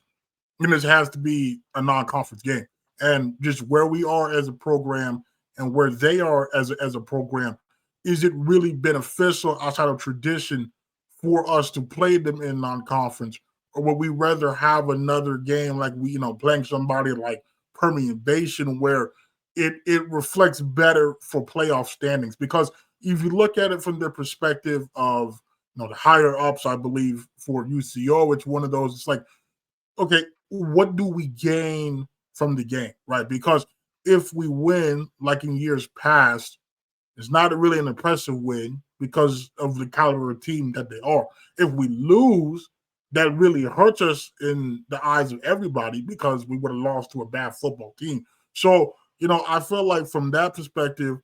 then this has to be a non-conference game. And just where we are as a program and where they are as a program, is it really beneficial outside of tradition for us to play them in non-conference, or would we rather have another game like playing somebody like Permian Basin where it reflects better for playoff standings? Because if you look at it from the perspective of the higher ups, I believe for UCO, it's one of those. It's like, okay, what do we gain from the game, right? Because if we win, like in years past, it's not really an impressive win because of the caliber of team that they are. If we lose, that really hurts us in the eyes of everybody because we would have lost to a bad football team. So, I feel like from that perspective,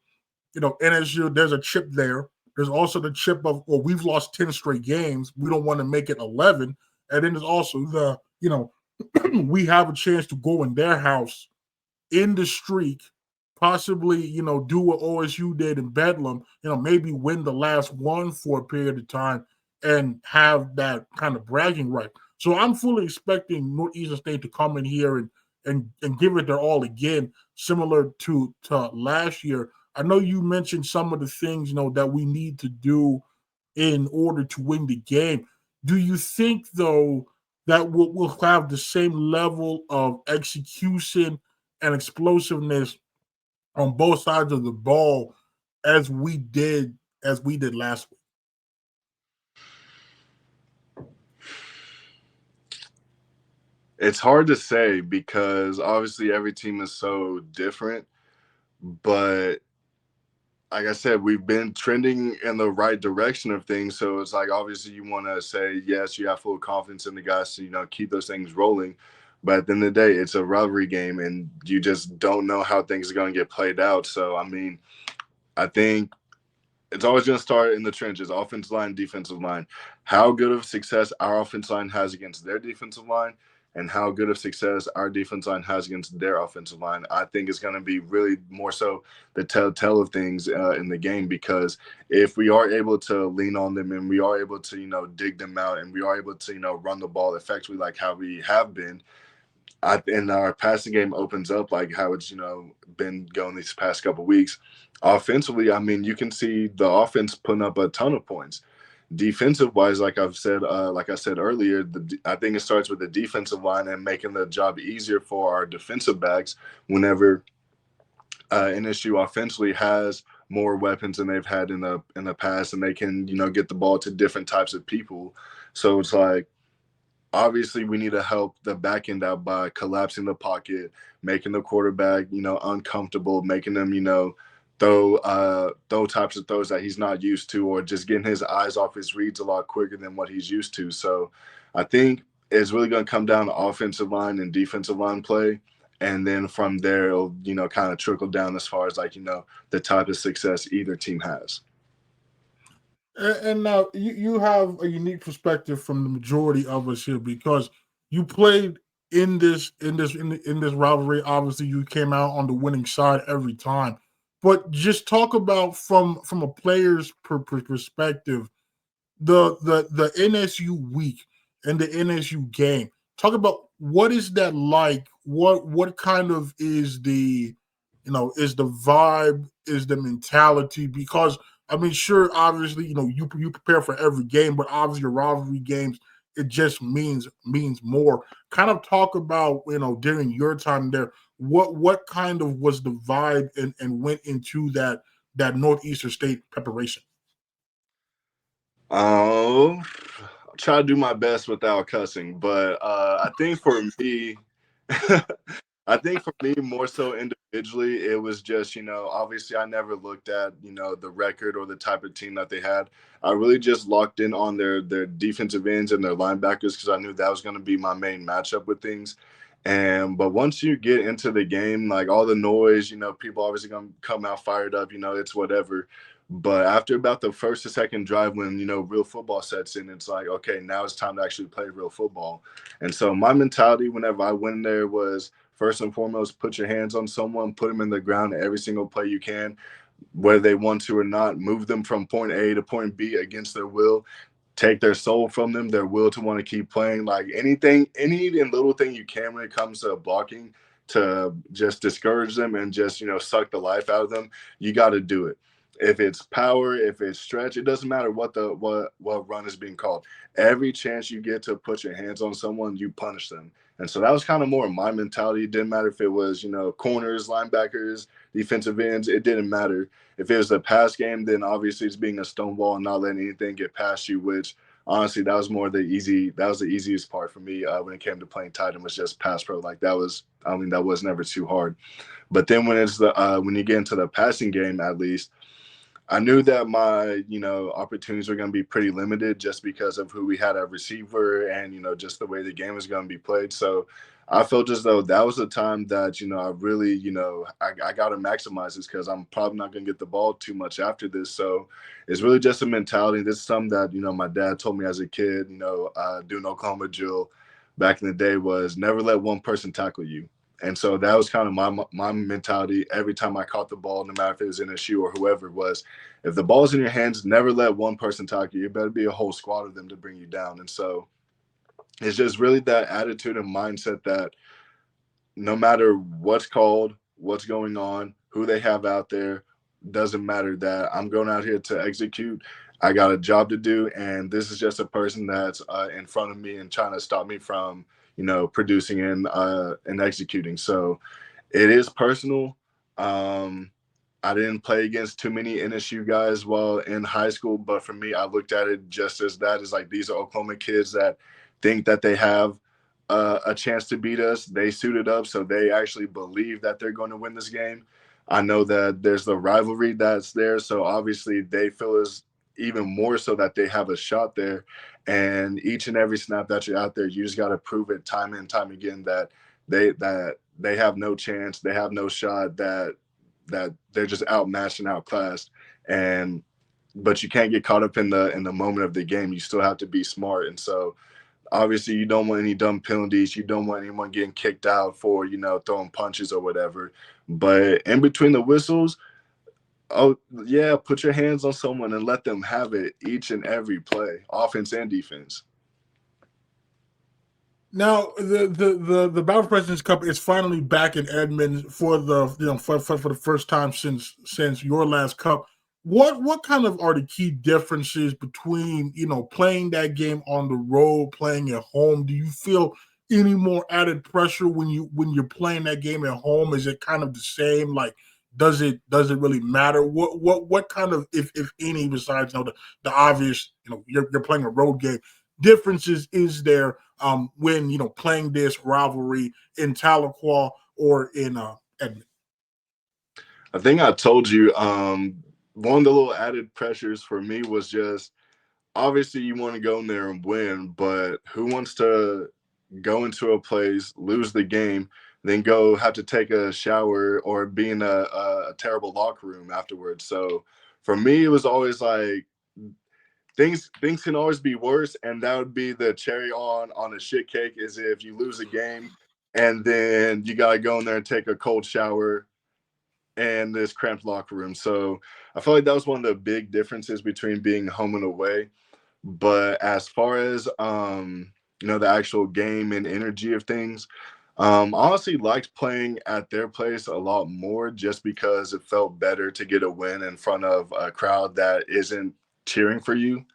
NSU, there's a chip there. There's also the chip of, well, we've lost 10 straight games. We don't want to make it 11. And then there's also we have a chance to go in their house in the streak, possibly, do what OSU did in Bedlam, maybe win the last one for a period of time and have that kind of bragging right. So I'm fully expecting Northeastern State to come in here and give it their all again, similar to last year. I know you mentioned some of the things, that we need to do in order to win the game. Do you think, though, that we'll have the same level of execution and explosiveness on both sides of the ball as we did last week? It's hard to say because obviously every team is so different, but like I said, we've been trending in the right direction of things. So it's like obviously you want to say yes, you have full confidence in the guys to keep those things rolling. But at the end of the day, it's a rivalry game, and you just don't know how things are going to get played out. So I mean, I think it's always going to start in the trenches, offensive line, defensive line. How good of success our offensive line has against their defensive line and how good of success our defensive line has against their offensive line, I think is going to be really more so the telltale of things in the game, because if we are able to lean on them and we are able to, dig them out and we are able to, run the ball effectively like how we have been, and our passing game opens up like how it's been going these past couple of weeks. Offensively, I mean, you can see the offense putting up a ton of points. Defensive wise, like I said earlier, I think it starts with the defensive line and making the job easier for our defensive backs whenever NSU offensively has more weapons than they've had in the past, and they can get the ball to different types of people. So it's like, obviously we need to help the back end out by collapsing the pocket, making the quarterback, uncomfortable, making them, throw types of throws that he's not used to, or just getting his eyes off his reads a lot quicker than what he's used to. So I think it's really going to come down to offensive line and defensive line play. And then from there, it'll, kind of trickle down as far as the type of success either team has. And now you have a unique perspective from the majority of us here because you played in this rivalry. Obviously, you came out on the winning side every time. But just talk about from a player's perspective, the NSU week and the NSU game. Talk about what is that like? What kind of is the vibe, is the mentality? Because I mean, sure, obviously, you prepare for every game, but obviously your rivalry games, it just means more. Kind of talk about, during your time there, what kind of was the vibe and went into that Northeastern State preparation? I'll try to do my best without cussing, but I think for me, I think for me, more so individually, it was just, obviously I never looked at, the record or the type of team that they had. I really just locked in on their defensive ends and their linebackers because I knew that was going to be my main matchup with things. But once you get into the game, like all the noise, people obviously going to come out fired up, it's whatever. But after about the first or second drive, when, real football sets in, it's like, okay, now it's time to actually play real football. And so my mentality whenever I went in there was, first and foremost, put your hands on someone, put them in the ground every single play you can, whether they want to or not, move them from point A to point B against their will, take their soul from them, their will to want to keep playing. Like anything, any and little thing you can when it comes to blocking to just discourage them and just, suck the life out of them, you got to do it. If it's power, if it's stretch, it doesn't matter what run is being called. Every chance you get to put your hands on someone, you punish them. And so that was kind of more my mentality. It didn't matter if it was, corners, linebackers, defensive ends. It didn't matter. If it was a pass game, then obviously it's being a stonewall and not letting anything get past you, which honestly, that was the easiest part for me when it came to playing tight end was just pass pro. Like that was never too hard. But then when you get into the passing game, at least, I knew that my, opportunities were going to be pretty limited just because of who we had at receiver and, just the way the game was going to be played. So I felt as though that was the time that, I really, I got to maximize this because I'm probably not going to get the ball too much after this. So it's really just a mentality. This is something that, my dad told me as a kid, doing Oklahoma drill back in the day was never let one person tackle you. And so that was kind of my mentality every time I caught the ball, no matter if it was in a shoe or whoever it was. If the ball's in your hands, never let one person tackle you. It better be a whole squad of them to bring you down. And so it's just really that attitude and mindset that no matter what's called, what's going on, who they have out there, doesn't matter, that I'm going out here to execute. I got a job to do, and this is just a person that's in front of me and trying to stop me from, producing and executing. So it is personal. Um, I didn't play against too many NSU guys while in high school, but for me, I looked at it just as that is like these are Oklahoma kids that think that they have a chance to beat us. They suited up, so they actually believe that they're going to win this game. I know that there's the rivalry that's there, so obviously they feel as even more so that they have a shot there. And each and every snap that you're out there, you just got to prove it time and time again that they have no chance, they have no shot, that they're just outmatched and outclassed. And but you can't get caught up in the moment of the game. You still have to be smart. And so obviously you don't want any dumb penalties. You don't want anyone getting kicked out for, throwing punches or whatever. But in between the whistles, oh yeah, put your hands on someone and let them have it each and every play, offense and defense. Now the Battle of Presidents Cup is finally back in Edmond for the for the first time since your last cup. What kind of are the key differences between playing that game on the road, playing at home? Do you feel any more added pressure when you're playing that game at home? Is it kind of the same? Like does it really matter? What kind of if any besides the obvious you're playing a road game differences is there when playing this rivalry in Tahlequah or in Edmond? I think I told you one of the little added pressures for me was just obviously you want to go in there and win, but who wants to go into a place, lose the game, then go have to take a shower or be in a terrible locker room afterwards? So for me, it was always like things can always be worse, and that would be the cherry on a shit cake is if you lose a game and then you gotta go in there and take a cold shower and this cramped locker room. So I feel like that was one of the big differences between being home and away. But as far as the actual game and energy of things, I honestly liked playing at their place a lot more just because it felt better to get a win in front of a crowd that isn't cheering for you.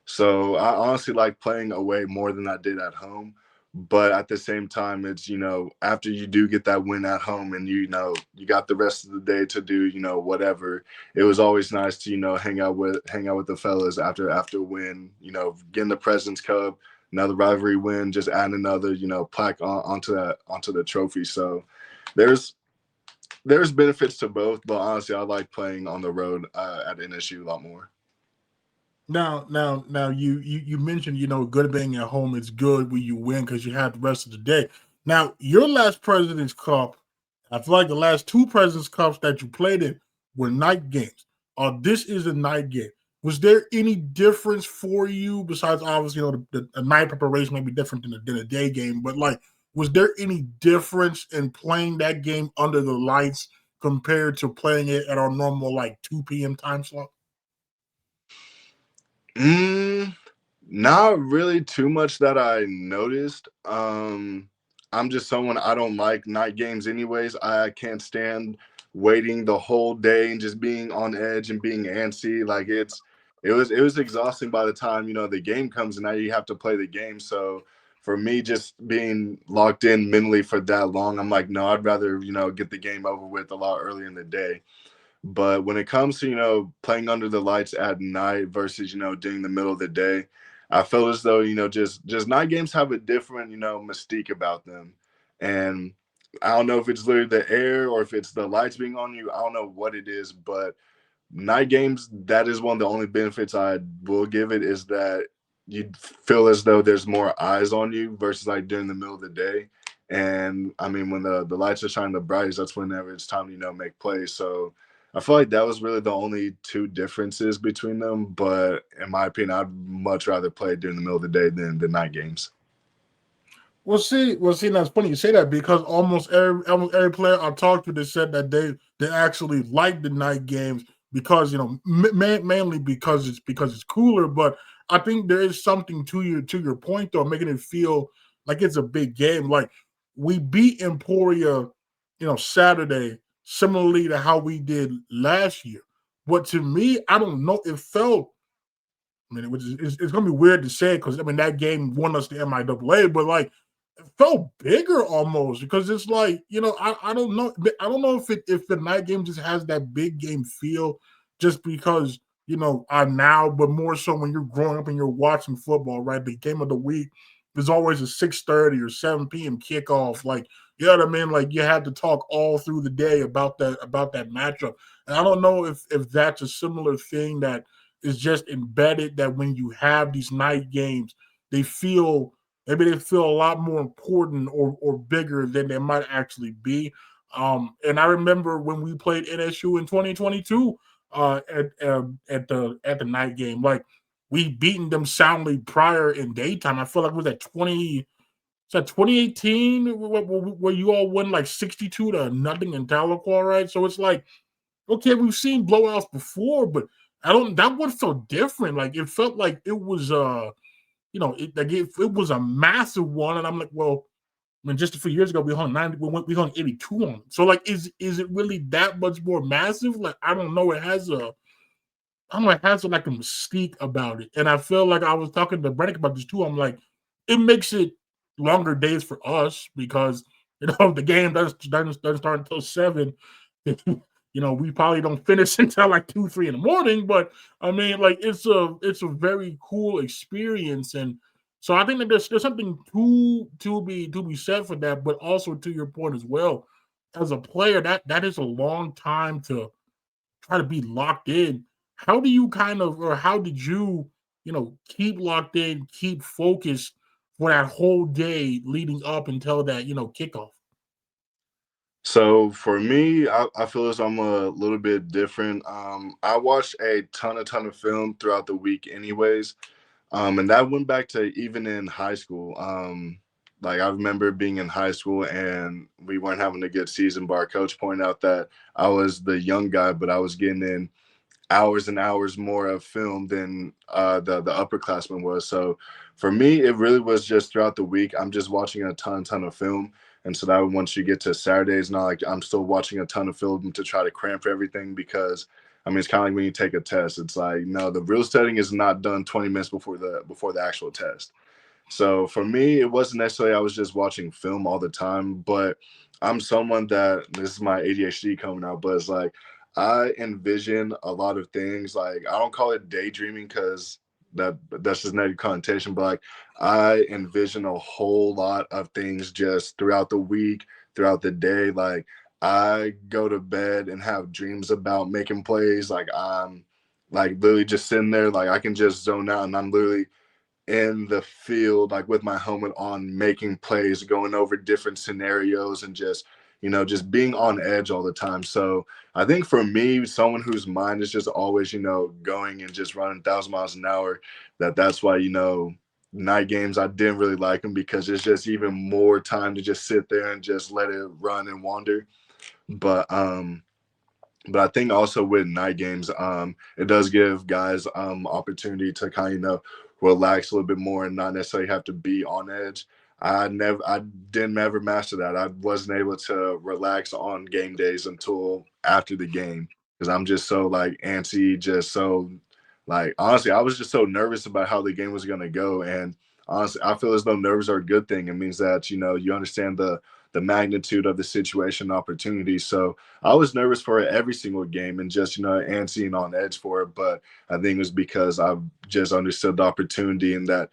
So I honestly like playing away more than I did at home. But at the same time, it's, after you do get that win at home and, you got the rest of the day to do, whatever, it was always nice to, hang out with the fellas after a win, getting the President's Cup, another rivalry win, just add another, plaque onto the trophy. So there's there's benefits to both, but honestly, I like playing on the road at NSU a lot more. Now, you mentioned good being at home is good when you win because you have the rest of the day. Now, your last President's Cup, I feel like the last two President's Cups that you played in were night games. This is a night game. Was there any difference for you besides obviously the night preparation may be different than a day game, but like was there any difference in playing that game under the lights compared to playing it at our normal like 2 p.m. time slot? Mm, Not really too much that I noticed. I'm just someone I don't like night games anyways. I can't stand waiting the whole day and just being on edge and being antsy. Like it was exhausting by the time, the game comes and now you have to play the game. So for me just being locked in mentally for that long, I'm like, no, I'd rather, get the game over with a lot earlier in the day. But when it comes to, playing under the lights at night versus, during the middle of the day, I feel as though, just night games have a different, mystique about them. And I don't know if it's literally the air or if it's the lights being on you. I don't know what it is, but night games, that is one of the only benefits I will give it is that you feel as though there's more eyes on you versus like during the middle of the day. And I mean, when the lights are shining the brightest, that's whenever it's time to, make plays. So I feel like that was really the only two differences between them. But in my opinion, I'd much rather play during the middle of the day than the night games. Well, see, that's funny you say that because almost every player I talked to, they said that they actually like the night games because mainly because it's cooler. But I think there is something to your point though, making it feel like it's a big game. Like we beat Emporia, Saturday, similarly to how we did last year. But to me, I don't know. It felt. I mean, it's gonna be weird to say because I mean that game won us the MIAA, but like it felt bigger almost because it's like I don't know if the night game just has that big game feel just because I now but more so when you're growing up and you're watching football, right? The game of the week there's always a 6:30 or 7 p.m. kickoff. Like you know what I mean? Like you had to talk all through the day about that matchup, and I don't know if that's a similar thing that is just embedded that when you have these night games, they feel maybe they feel a lot more important or bigger than they might actually be. And I remember when we played NSU in 2022 at the night game, like we beaten them soundly prior in daytime. I feel like it was at 2018 where you all won like 62-0 in Tahlequah, right? So it's like okay, we've seen blowouts before, but I don't. That one felt different. Like it felt like it was it was a massive one, and I'm like, well, I mean, just a few years ago we hung 90, we hung 82 on it. So like, is it really that much more massive? Like I don't know. I don't know, it has like a mystique about it. And I feel like I was talking to Brennick about this too. I'm like, it makes it longer days for us because the game doesn't start until 7. We probably don't finish until like 2, 3 in the morning. But I mean, like it's a very cool experience. And so I think that there's something to be said for that, but also to your point as well. As a player, that is a long time to try to be locked in. How do you kind of, or how did you keep locked in, keep focused for that whole day leading up until that kickoff? So for me, I feel as I'm a little bit different. I watched a ton of film throughout the week, anyways. And that went back to even in high school. Like I remember being in high school and we weren't having a good season, but our coach pointed out that I was the young guy, but I was getting in hours and hours more of film than the upperclassman was. So for me, it really was just throughout the week. I'm just watching a ton of film, and so that once you get to Saturdays, not like I'm still watching a ton of film to try to cram for everything because. I mean, it's kind of like when you take a test. It's like, no, the real studying is not done 20 minutes before the actual test. So for me, it wasn't necessarily I was just watching film all the time, but I'm someone that this is my ADHD coming out, but it's like I envision a lot of things. Like I don't call it daydreaming because that's just negative connotation, but like I envision a whole lot of things just throughout the week throughout the day. Like I go to bed and have dreams about making plays. Like I'm like literally just sitting there, like I can just zone out and I'm literally in the field, like with my helmet on, making plays, going over different scenarios, and just, just being on edge all the time. So I think for me, someone whose mind is just always, going and just running 1,000 miles an hour, that's why, night games, I didn't really like them because it's just even more time to just sit there and just let it run and wander. But I think also with night games, it does give guys opportunity to kind of relax a little bit more and not necessarily have to be on edge. I didn't ever master that. I wasn't able to relax on game days until after the game because I'm just so like antsy, just so like honestly, I was just so nervous about how the game was gonna go. And honestly, I feel as though nerves are a good thing. It means that you understand the magnitude of the situation, opportunity. So I was nervous for every single game and just, antsy and on edge for it. But I think it was because I've just understood the opportunity and that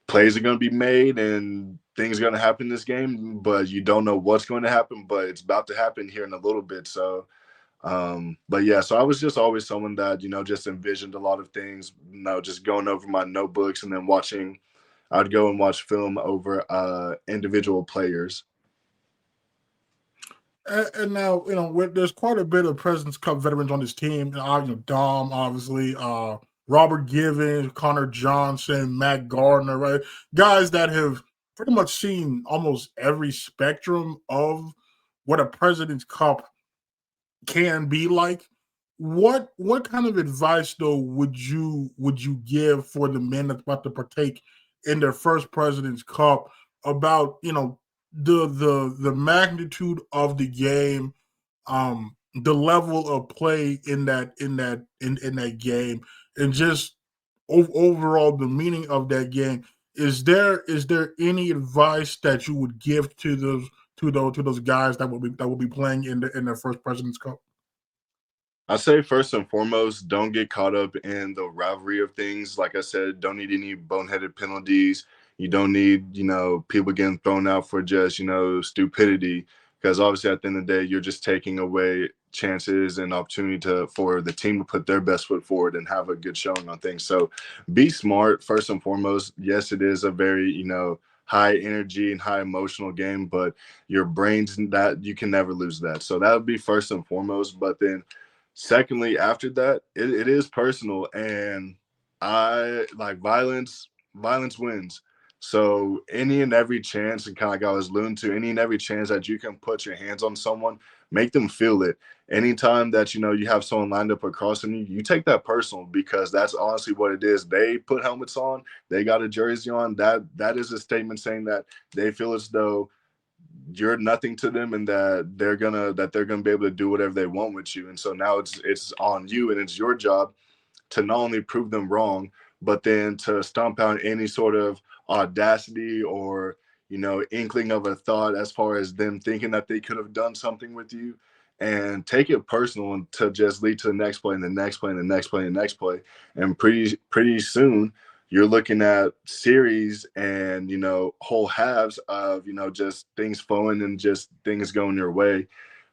plays are going to be made and things are going to happen in this game, but you don't know what's going to happen, but it's about to happen here in a little bit. So, but yeah, so I was just always someone that, just envisioned a lot of things, just going over my notebooks and then I'd go and watch film over individual players. And now, there's quite a bit of President's Cup veterans on this team. Dom, obviously, Robert Givens, Connor Johnson, Matt Gardner, right? Guys that have pretty much seen almost every spectrum of what a President's Cup can be like. What kind of advice though would you give for the men that's about to partake in their first President's Cup about the magnitude of the game, the level of play in that game, and just overall the meaning of that game? Is there any advice that you would give to those guys that will be playing in their first President's Cup? I say first and foremost, don't get caught up in the rivalry of things. Like I said, don't need any boneheaded penalties. You don't need, people getting thrown out for just, stupidity. Because obviously at the end of the day, you're just taking away chances and opportunity for the team to put their best foot forward and have a good showing on things. So be smart first and foremost. Yes, it is a very, high energy and high emotional game, but your brain's that you can never lose that. So that would be first and foremost. But then secondly, after that, it is personal, and I like violence. Violence wins. So any and every chance, and kind of like I was alluding to, any and every chance that you can put your hands on someone, make them feel it. Anytime that you have someone lined up across from you, you take that personal because that's honestly what it is. They put helmets on, they got a jersey on. That is a statement saying that they feel as though you're nothing to them and that they're gonna be able to do whatever they want with you. And so now it's on you and it's your job to not only prove them wrong, but then to stomp out any sort of audacity or inkling of a thought as far as them thinking that they could have done something with you, and take it personal and to just lead to the next play and the next play and the next play and the next play. And pretty soon you're looking at series and whole halves of just things flowing and just things going your way.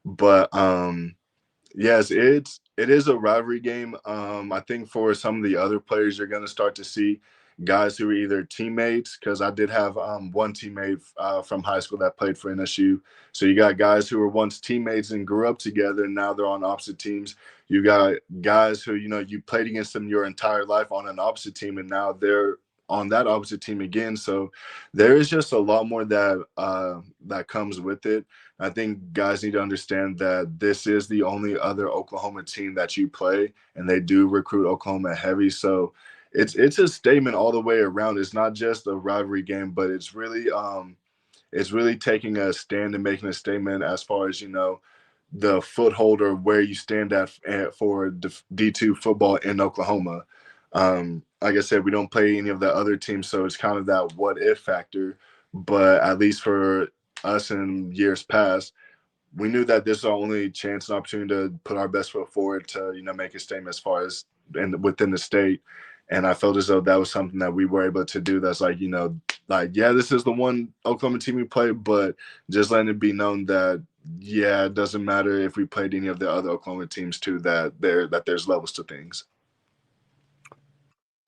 But yes, it is a rivalry game. I think for some of the other players, you're going to start to see guys who are either teammates, because I did have one teammate from high school that played for NSU. So you got guys who were once teammates and grew up together, and now they're on opposite teams. You got guys who you played against them your entire life on an opposite team, and now they're on that opposite team again. So there is just a lot more that comes with it. I think guys need to understand that this is the only other Oklahoma team that you play, and they do recruit Oklahoma heavy. So it's a statement all the way around. It's not just a rivalry game, but it's really taking a stand and making a statement as far as the foothold or where you stand for D2 football in Oklahoma. Like I said, we don't play any of the other teams, so it's kind of that what if factor. But at least for us in years past, we knew that this was our only chance and opportunity to put our best foot forward to make a statement as far as within the state. And I felt as though that was something that we were able to do. That's like like, yeah, this is the one Oklahoma team we play, but just letting it be known that, yeah, it doesn't matter if we played any of the other Oklahoma teams too, that there's levels to things.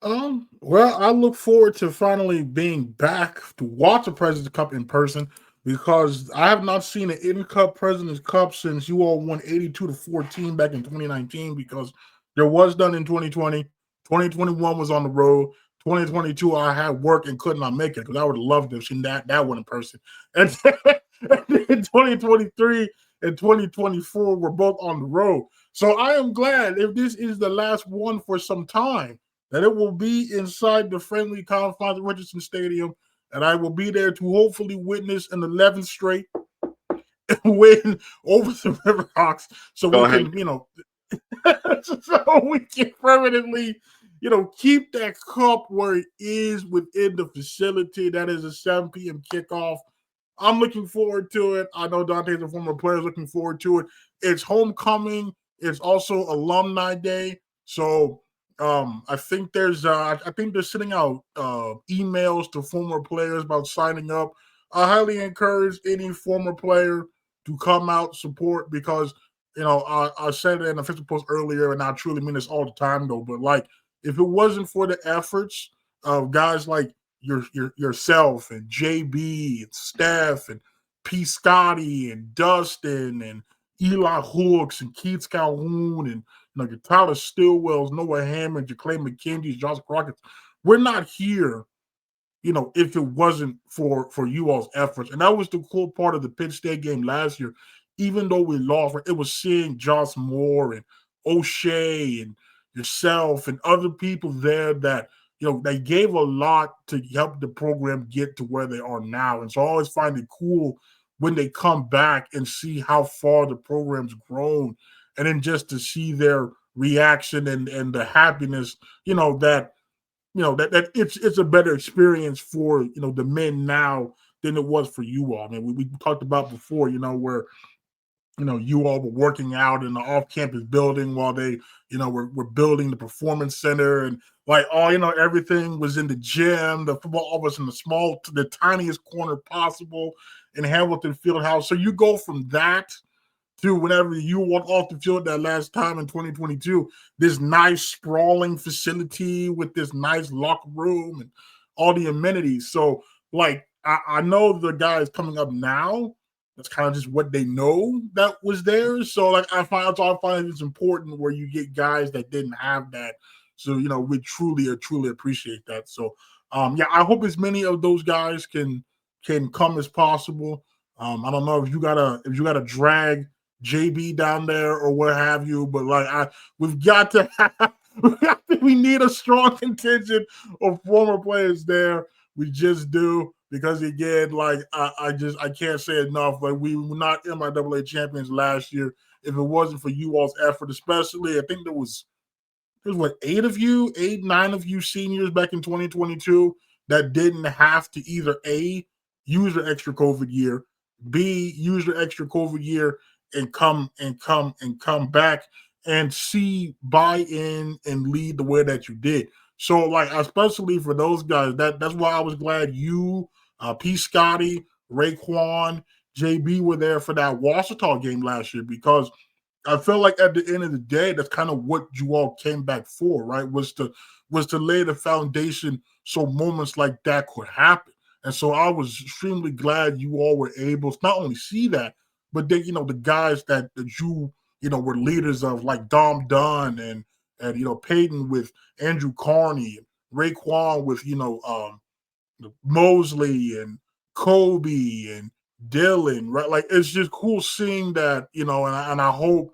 Well, I look forward to finally being back to watch the President's Cup in person because I have not seen an in-cup President's Cup since you all won 82-14 back in 2019 because there was none in 2020. 2021 was on the road. 2022, I had work and could not make it because I would have loved to have seen that one in person. And then 2023 and 2024 were both on the road. So I am glad if this is the last one for some time that it will be inside the friendly confines of Richardson Stadium, and I will be there to hopefully witness an 11th straight win over the Riverhawks, so Go we ahead. can, so we can permanently, keep that cup where it is within the facility. That is a 7 p.m. kickoff. I'm looking forward to it. I know Daunte's a former player is looking forward to it. It's homecoming. It's also alumni day. So I think they're sending out emails to former players about signing up. I highly encourage any former player to come out support because I said it in a official post earlier, and I truly mean this all the time though. But like, if it wasn't for the efforts of guys like yourself and JB and Steph and P. Scotty and Dustin and Eli Hooks and Keith Calhoun and your Tyler Stillwells, Noah Hammond, your Clay McKenzie's, Josh Crockett, we're not here, if it wasn't for you all's efforts. And that was the cool part of the Pitt State game last year. Even though we lost, it was seeing Josh Moore and O'Shea and yourself and other people there that they gave a lot to help the program get to where they are now. And so I always find it cool when they come back and see how far the program's grown, and then just to see their reaction and the happiness, that that it's a better experience for the men now than it was for you all. I mean, we talked about before, where you all were working out in the off-campus building while they, were building the performance center, and like everything was in the gym. The football was in the tiniest corner possible in Hamilton Fieldhouse. So you go from that to whenever you walk off the field that last time in 2022, this nice sprawling facility with this nice locker room and all the amenities. So, like, I know the guys coming up now, that's kind of just what they know that was there. So, like, I find it's important where you get guys that didn't have that. So, we truly appreciate that. So, yeah, I hope as many of those guys can come as possible. I don't know if you gotta drag JB down there or what have you, but like we've got to have, we need a strong contingent of former players there. We just do because again, like I can't say enough. Like we were not MIAA champions last year if it wasn't for you all's effort, especially I think there's what 9 of you seniors back in 2022 that didn't have to either A, use their extra COVID year, B, use their extra COVID year and come back, and C, buy in and lead the way that you did. So like especially for those guys, that's why I was glad you, P. Scotty, Raekwon, JB were there for that Washita game last year because I feel like at the end of the day, that's kind of what you all came back for, right? Was to lay the foundation so moments like that could happen. And so I was extremely glad you all were able to not only see that, but then the guys that you were leaders of, like Dom Dunn and Peyton with Andrew Carney, Raekwon with Mosley and Kobe and Dylan, right? Like it's just cool seeing that, and I hope,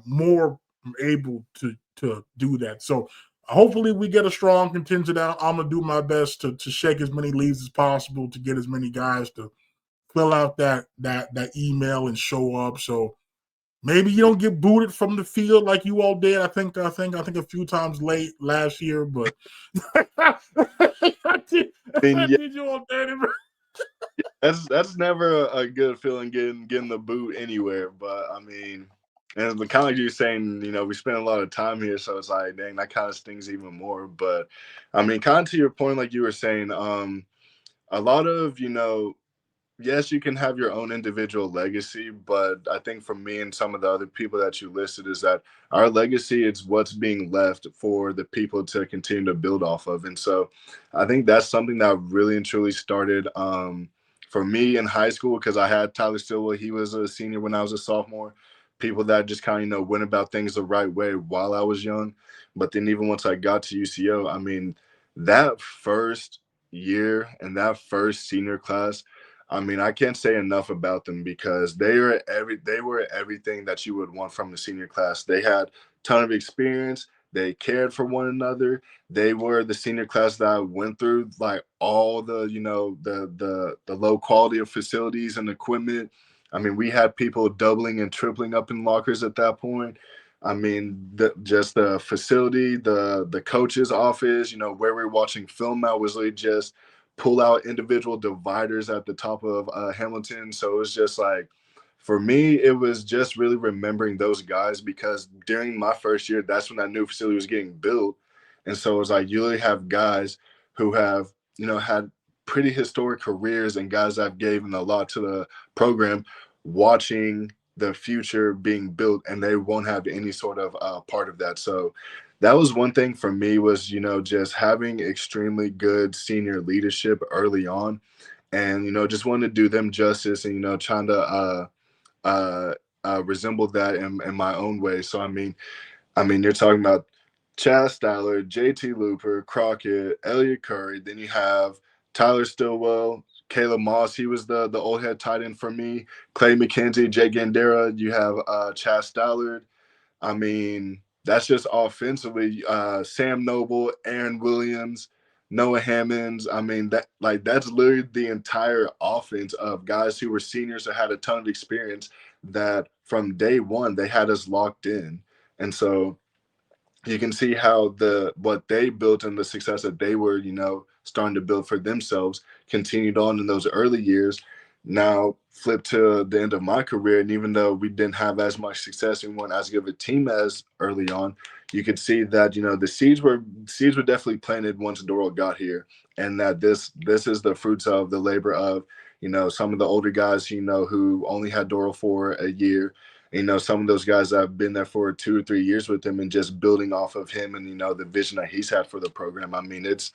more able to do that. So hopefully we get a strong contingent out. I'm gonna do my best to shake as many leads as possible to get as many guys to fill out that email and show up. So maybe you don't get booted from the field like you all did. I think a few times late last year, but I And yeah, did you all dirty. that's never a good feeling getting the boot anywhere. But I mean, and kind of like you're saying, we spend a lot of time here, so it's like, dang, that kind of stings even more. But I mean, kind of to your point, like you were saying, a lot of, yes, you can have your own individual legacy, but I think for me and some of the other people that you listed is that our legacy is what's being left for the people to continue to build off of. And so I think that's something that really and truly started for me in high school because I had Tyler Stillwell. He was a senior when I was a sophomore. People that just kind of, went about things the right way while I was young. But then even once I got to UCO, I mean, that first year and that first senior class, I mean, I can't say enough about them because they were everything that you would want from the senior class. They had a ton of experience. They cared for one another. They were the senior class that I went through like all the, the low quality of facilities and equipment. I mean, we had people doubling and tripling up in lockers at that point. I mean, just the facility, the coach's office, where we were watching film at was really just pull out individual dividers at the top of Hamilton. So it was just like, for me, it was just really remembering those guys because during my first year, that's when that new facility was getting built. And so it was like, you really have guys who have, had pretty historic careers and guys that have given a lot to the program watching the future being built and they won't have any sort of part of that. So that was one thing for me was, just having extremely good senior leadership early on and, just wanting to do them justice and, trying to resemble that in my own way. So, I mean, you're talking about Chaz Styler, JT Looper, Crockett, Elliott Curry. Then you have Tyler Stillwell, Caleb Moss. He was the old head tight end for me. Clay McKenzie, Jay Gandera. You have Chaz Stallard. I mean, that's just offensively. Sam Noble, Aaron Williams, Noah Hammonds. I mean, that's literally the entire offense of guys who were seniors that had a ton of experience that from day one they had us locked in. And so you can see how what they built and the success that they were, starting to build for themselves continued on in those early years. Now flip to the end of my career, and even though we didn't have as much success, we weren't as good of a team as early on. You could see that the seeds were definitely planted once Doral got here, and that this is the fruits of the labor of some of the older guys who only had Doral for a year, some of those guys that have been there for 2 or 3 years with him and just building off of him and, the vision that he's had for the program. I mean, it's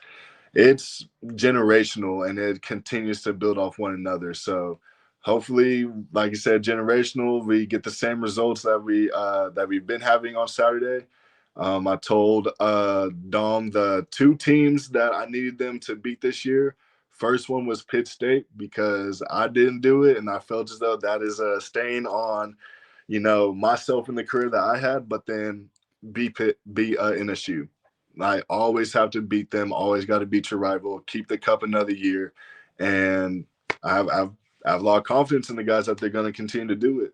generational and it continues to build off one another. So hopefully, like you said, generational, we get the same results that we've been having on Saturday. I told Dom the 2 teams that I needed them to beat this year. First one was Pitt State because I didn't do it, and I felt as though that is a stain on myself in the career that I had, but then be NSU. I always have to beat them. Always got to beat your rival. Keep the cup another year, and I've a lot of confidence in the guys that they're going to continue to do it.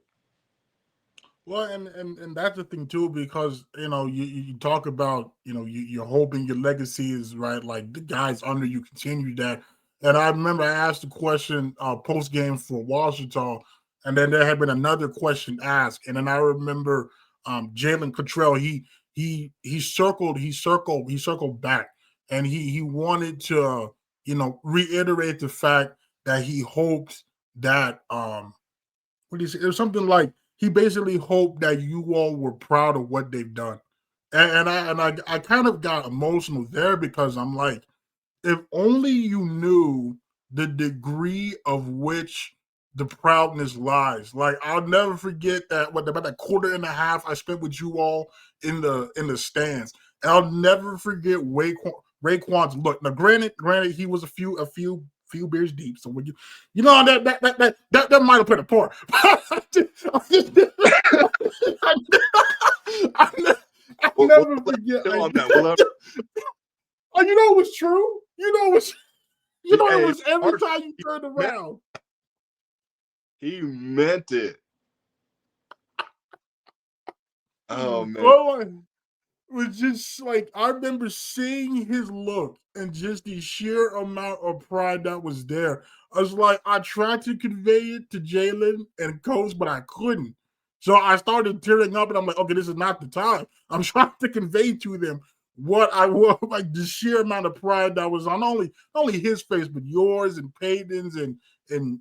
Well, and that's the thing too, because you talk about you're hoping your legacy is right, like the guys under you continue that. And I remember I asked a question post game for Washington, and then there had been another question asked, and then I remember Jalen Cottrell he circled back, and he wanted to reiterate the fact that he hoped that what do you say? It was something like he basically hoped that you all were proud of what they've done, and I kind of got emotional there because I'm like, if only you knew the degree of which the proudness lies. Like I'll never forget that what about that quarter and a half I spent with you all in the stands. And I'll never forget Raekwon's look. Now, granted, he was a few beers deep. So when that might have played a part. I'll never forget. Oh, it was true. It was every time you turned around. He meant it. Oh man. Bro, it was just like I remember seeing his look and just the sheer amount of pride that was there. I was like, I tried to convey it to Jalen and Coach, but I couldn't. So I started tearing up, and I'm like, okay, this is not the time. I'm trying to convey to them what I was like the sheer amount of pride that was on not only his face, but yours and Peyton's and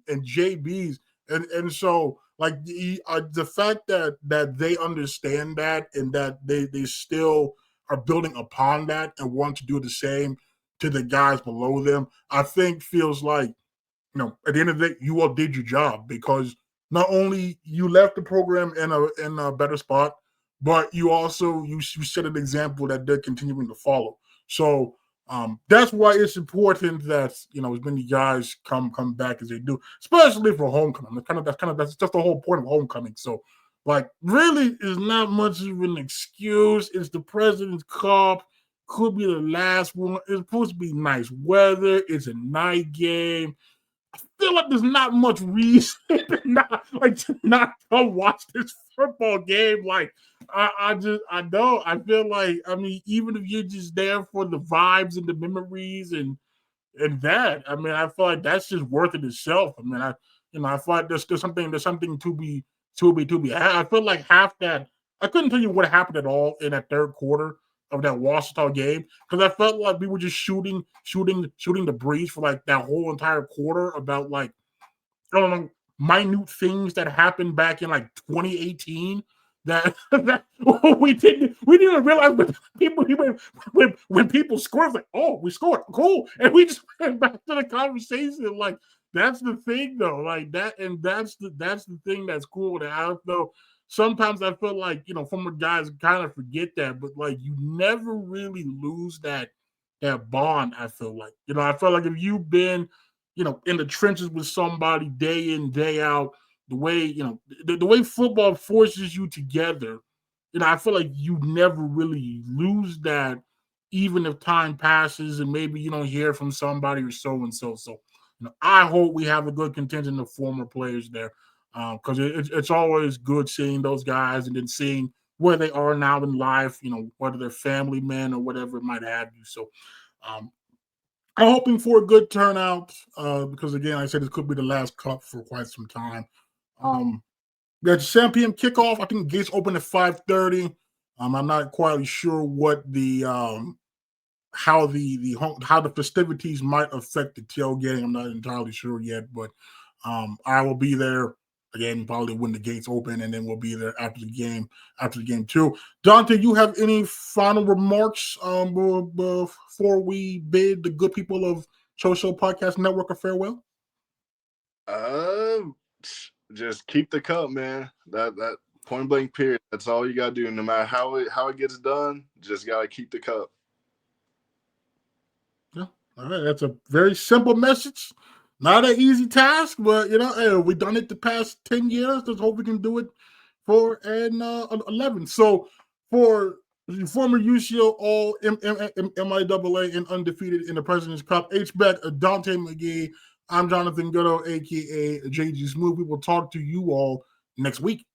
JB's. And so like the fact that they understand that and that they still are building upon that and want to do the same to the guys below them, I think feels like, at the end of the day, you all did your job, because not only you left the program in a better spot, but you also you set an example that they're continuing to follow. So that's why it's important that as many guys come back as they do, especially for homecoming. That's just the whole point of homecoming. So like really is not much of an excuse. It's the President's Cup. Could be the last one. It's supposed to be nice weather. It's a night game. I feel like there's not much reason to not come watch this football game. Like I don't. I feel like, I mean, even if you're just there for the vibes and the memories and that, I mean, I feel like that's just worth it itself. I mean, I feel like there's something to be. I feel like half that. I couldn't tell you what happened at all in that third quarter of that Washington game, because I felt like we were just shooting the breeze for like that whole entire quarter about like, I don't know, minute things that happened back in like 2018 that we didn't even realize when people scored, like, oh, we scored, cool, and we just went back to the conversation. Like, that's the thing though, like that, and that's the thing that's cool. That I though sometimes I feel like former guys kind of forget that, but like you never really lose that bond. I feel like I feel like if you've been in the trenches with somebody day in, day out, the way, the way football forces you together, I feel like you never really lose that, even if time passes and maybe you don't hear from somebody or so and so. So, I hope we have a good contingent of former players there, because it's always good seeing those guys and then seeing where they are now in life, whether they're family men or whatever it might have you. So, um, I'm hoping for a good turnout, because again, I said this could be the last cup for quite some time. The 7 p.m. kickoff. I think gates open at 5:30. I'm not quite sure what the how the festivities might affect the tailgating. I'm not entirely sure yet, but I will be there again probably when the gates open, and then we'll be there after the game too. Daunte, you have any final remarks before we bid the good people of Cho Podcast Network a farewell? Just keep the cup, man. That point blank period. That's all you gotta do. No matter how it gets done, just gotta keep the cup. Yeah, all right. That's a very simple message. Not an easy task, but we've done it the past 10 years. Let's hope we can do it for an 11. So for the former UCO All MIAA and undefeated in the President's Cup, H-back Daunte McGee, I'm Jonathan Goudeau, aka JG Smooth. We will talk to you all next week.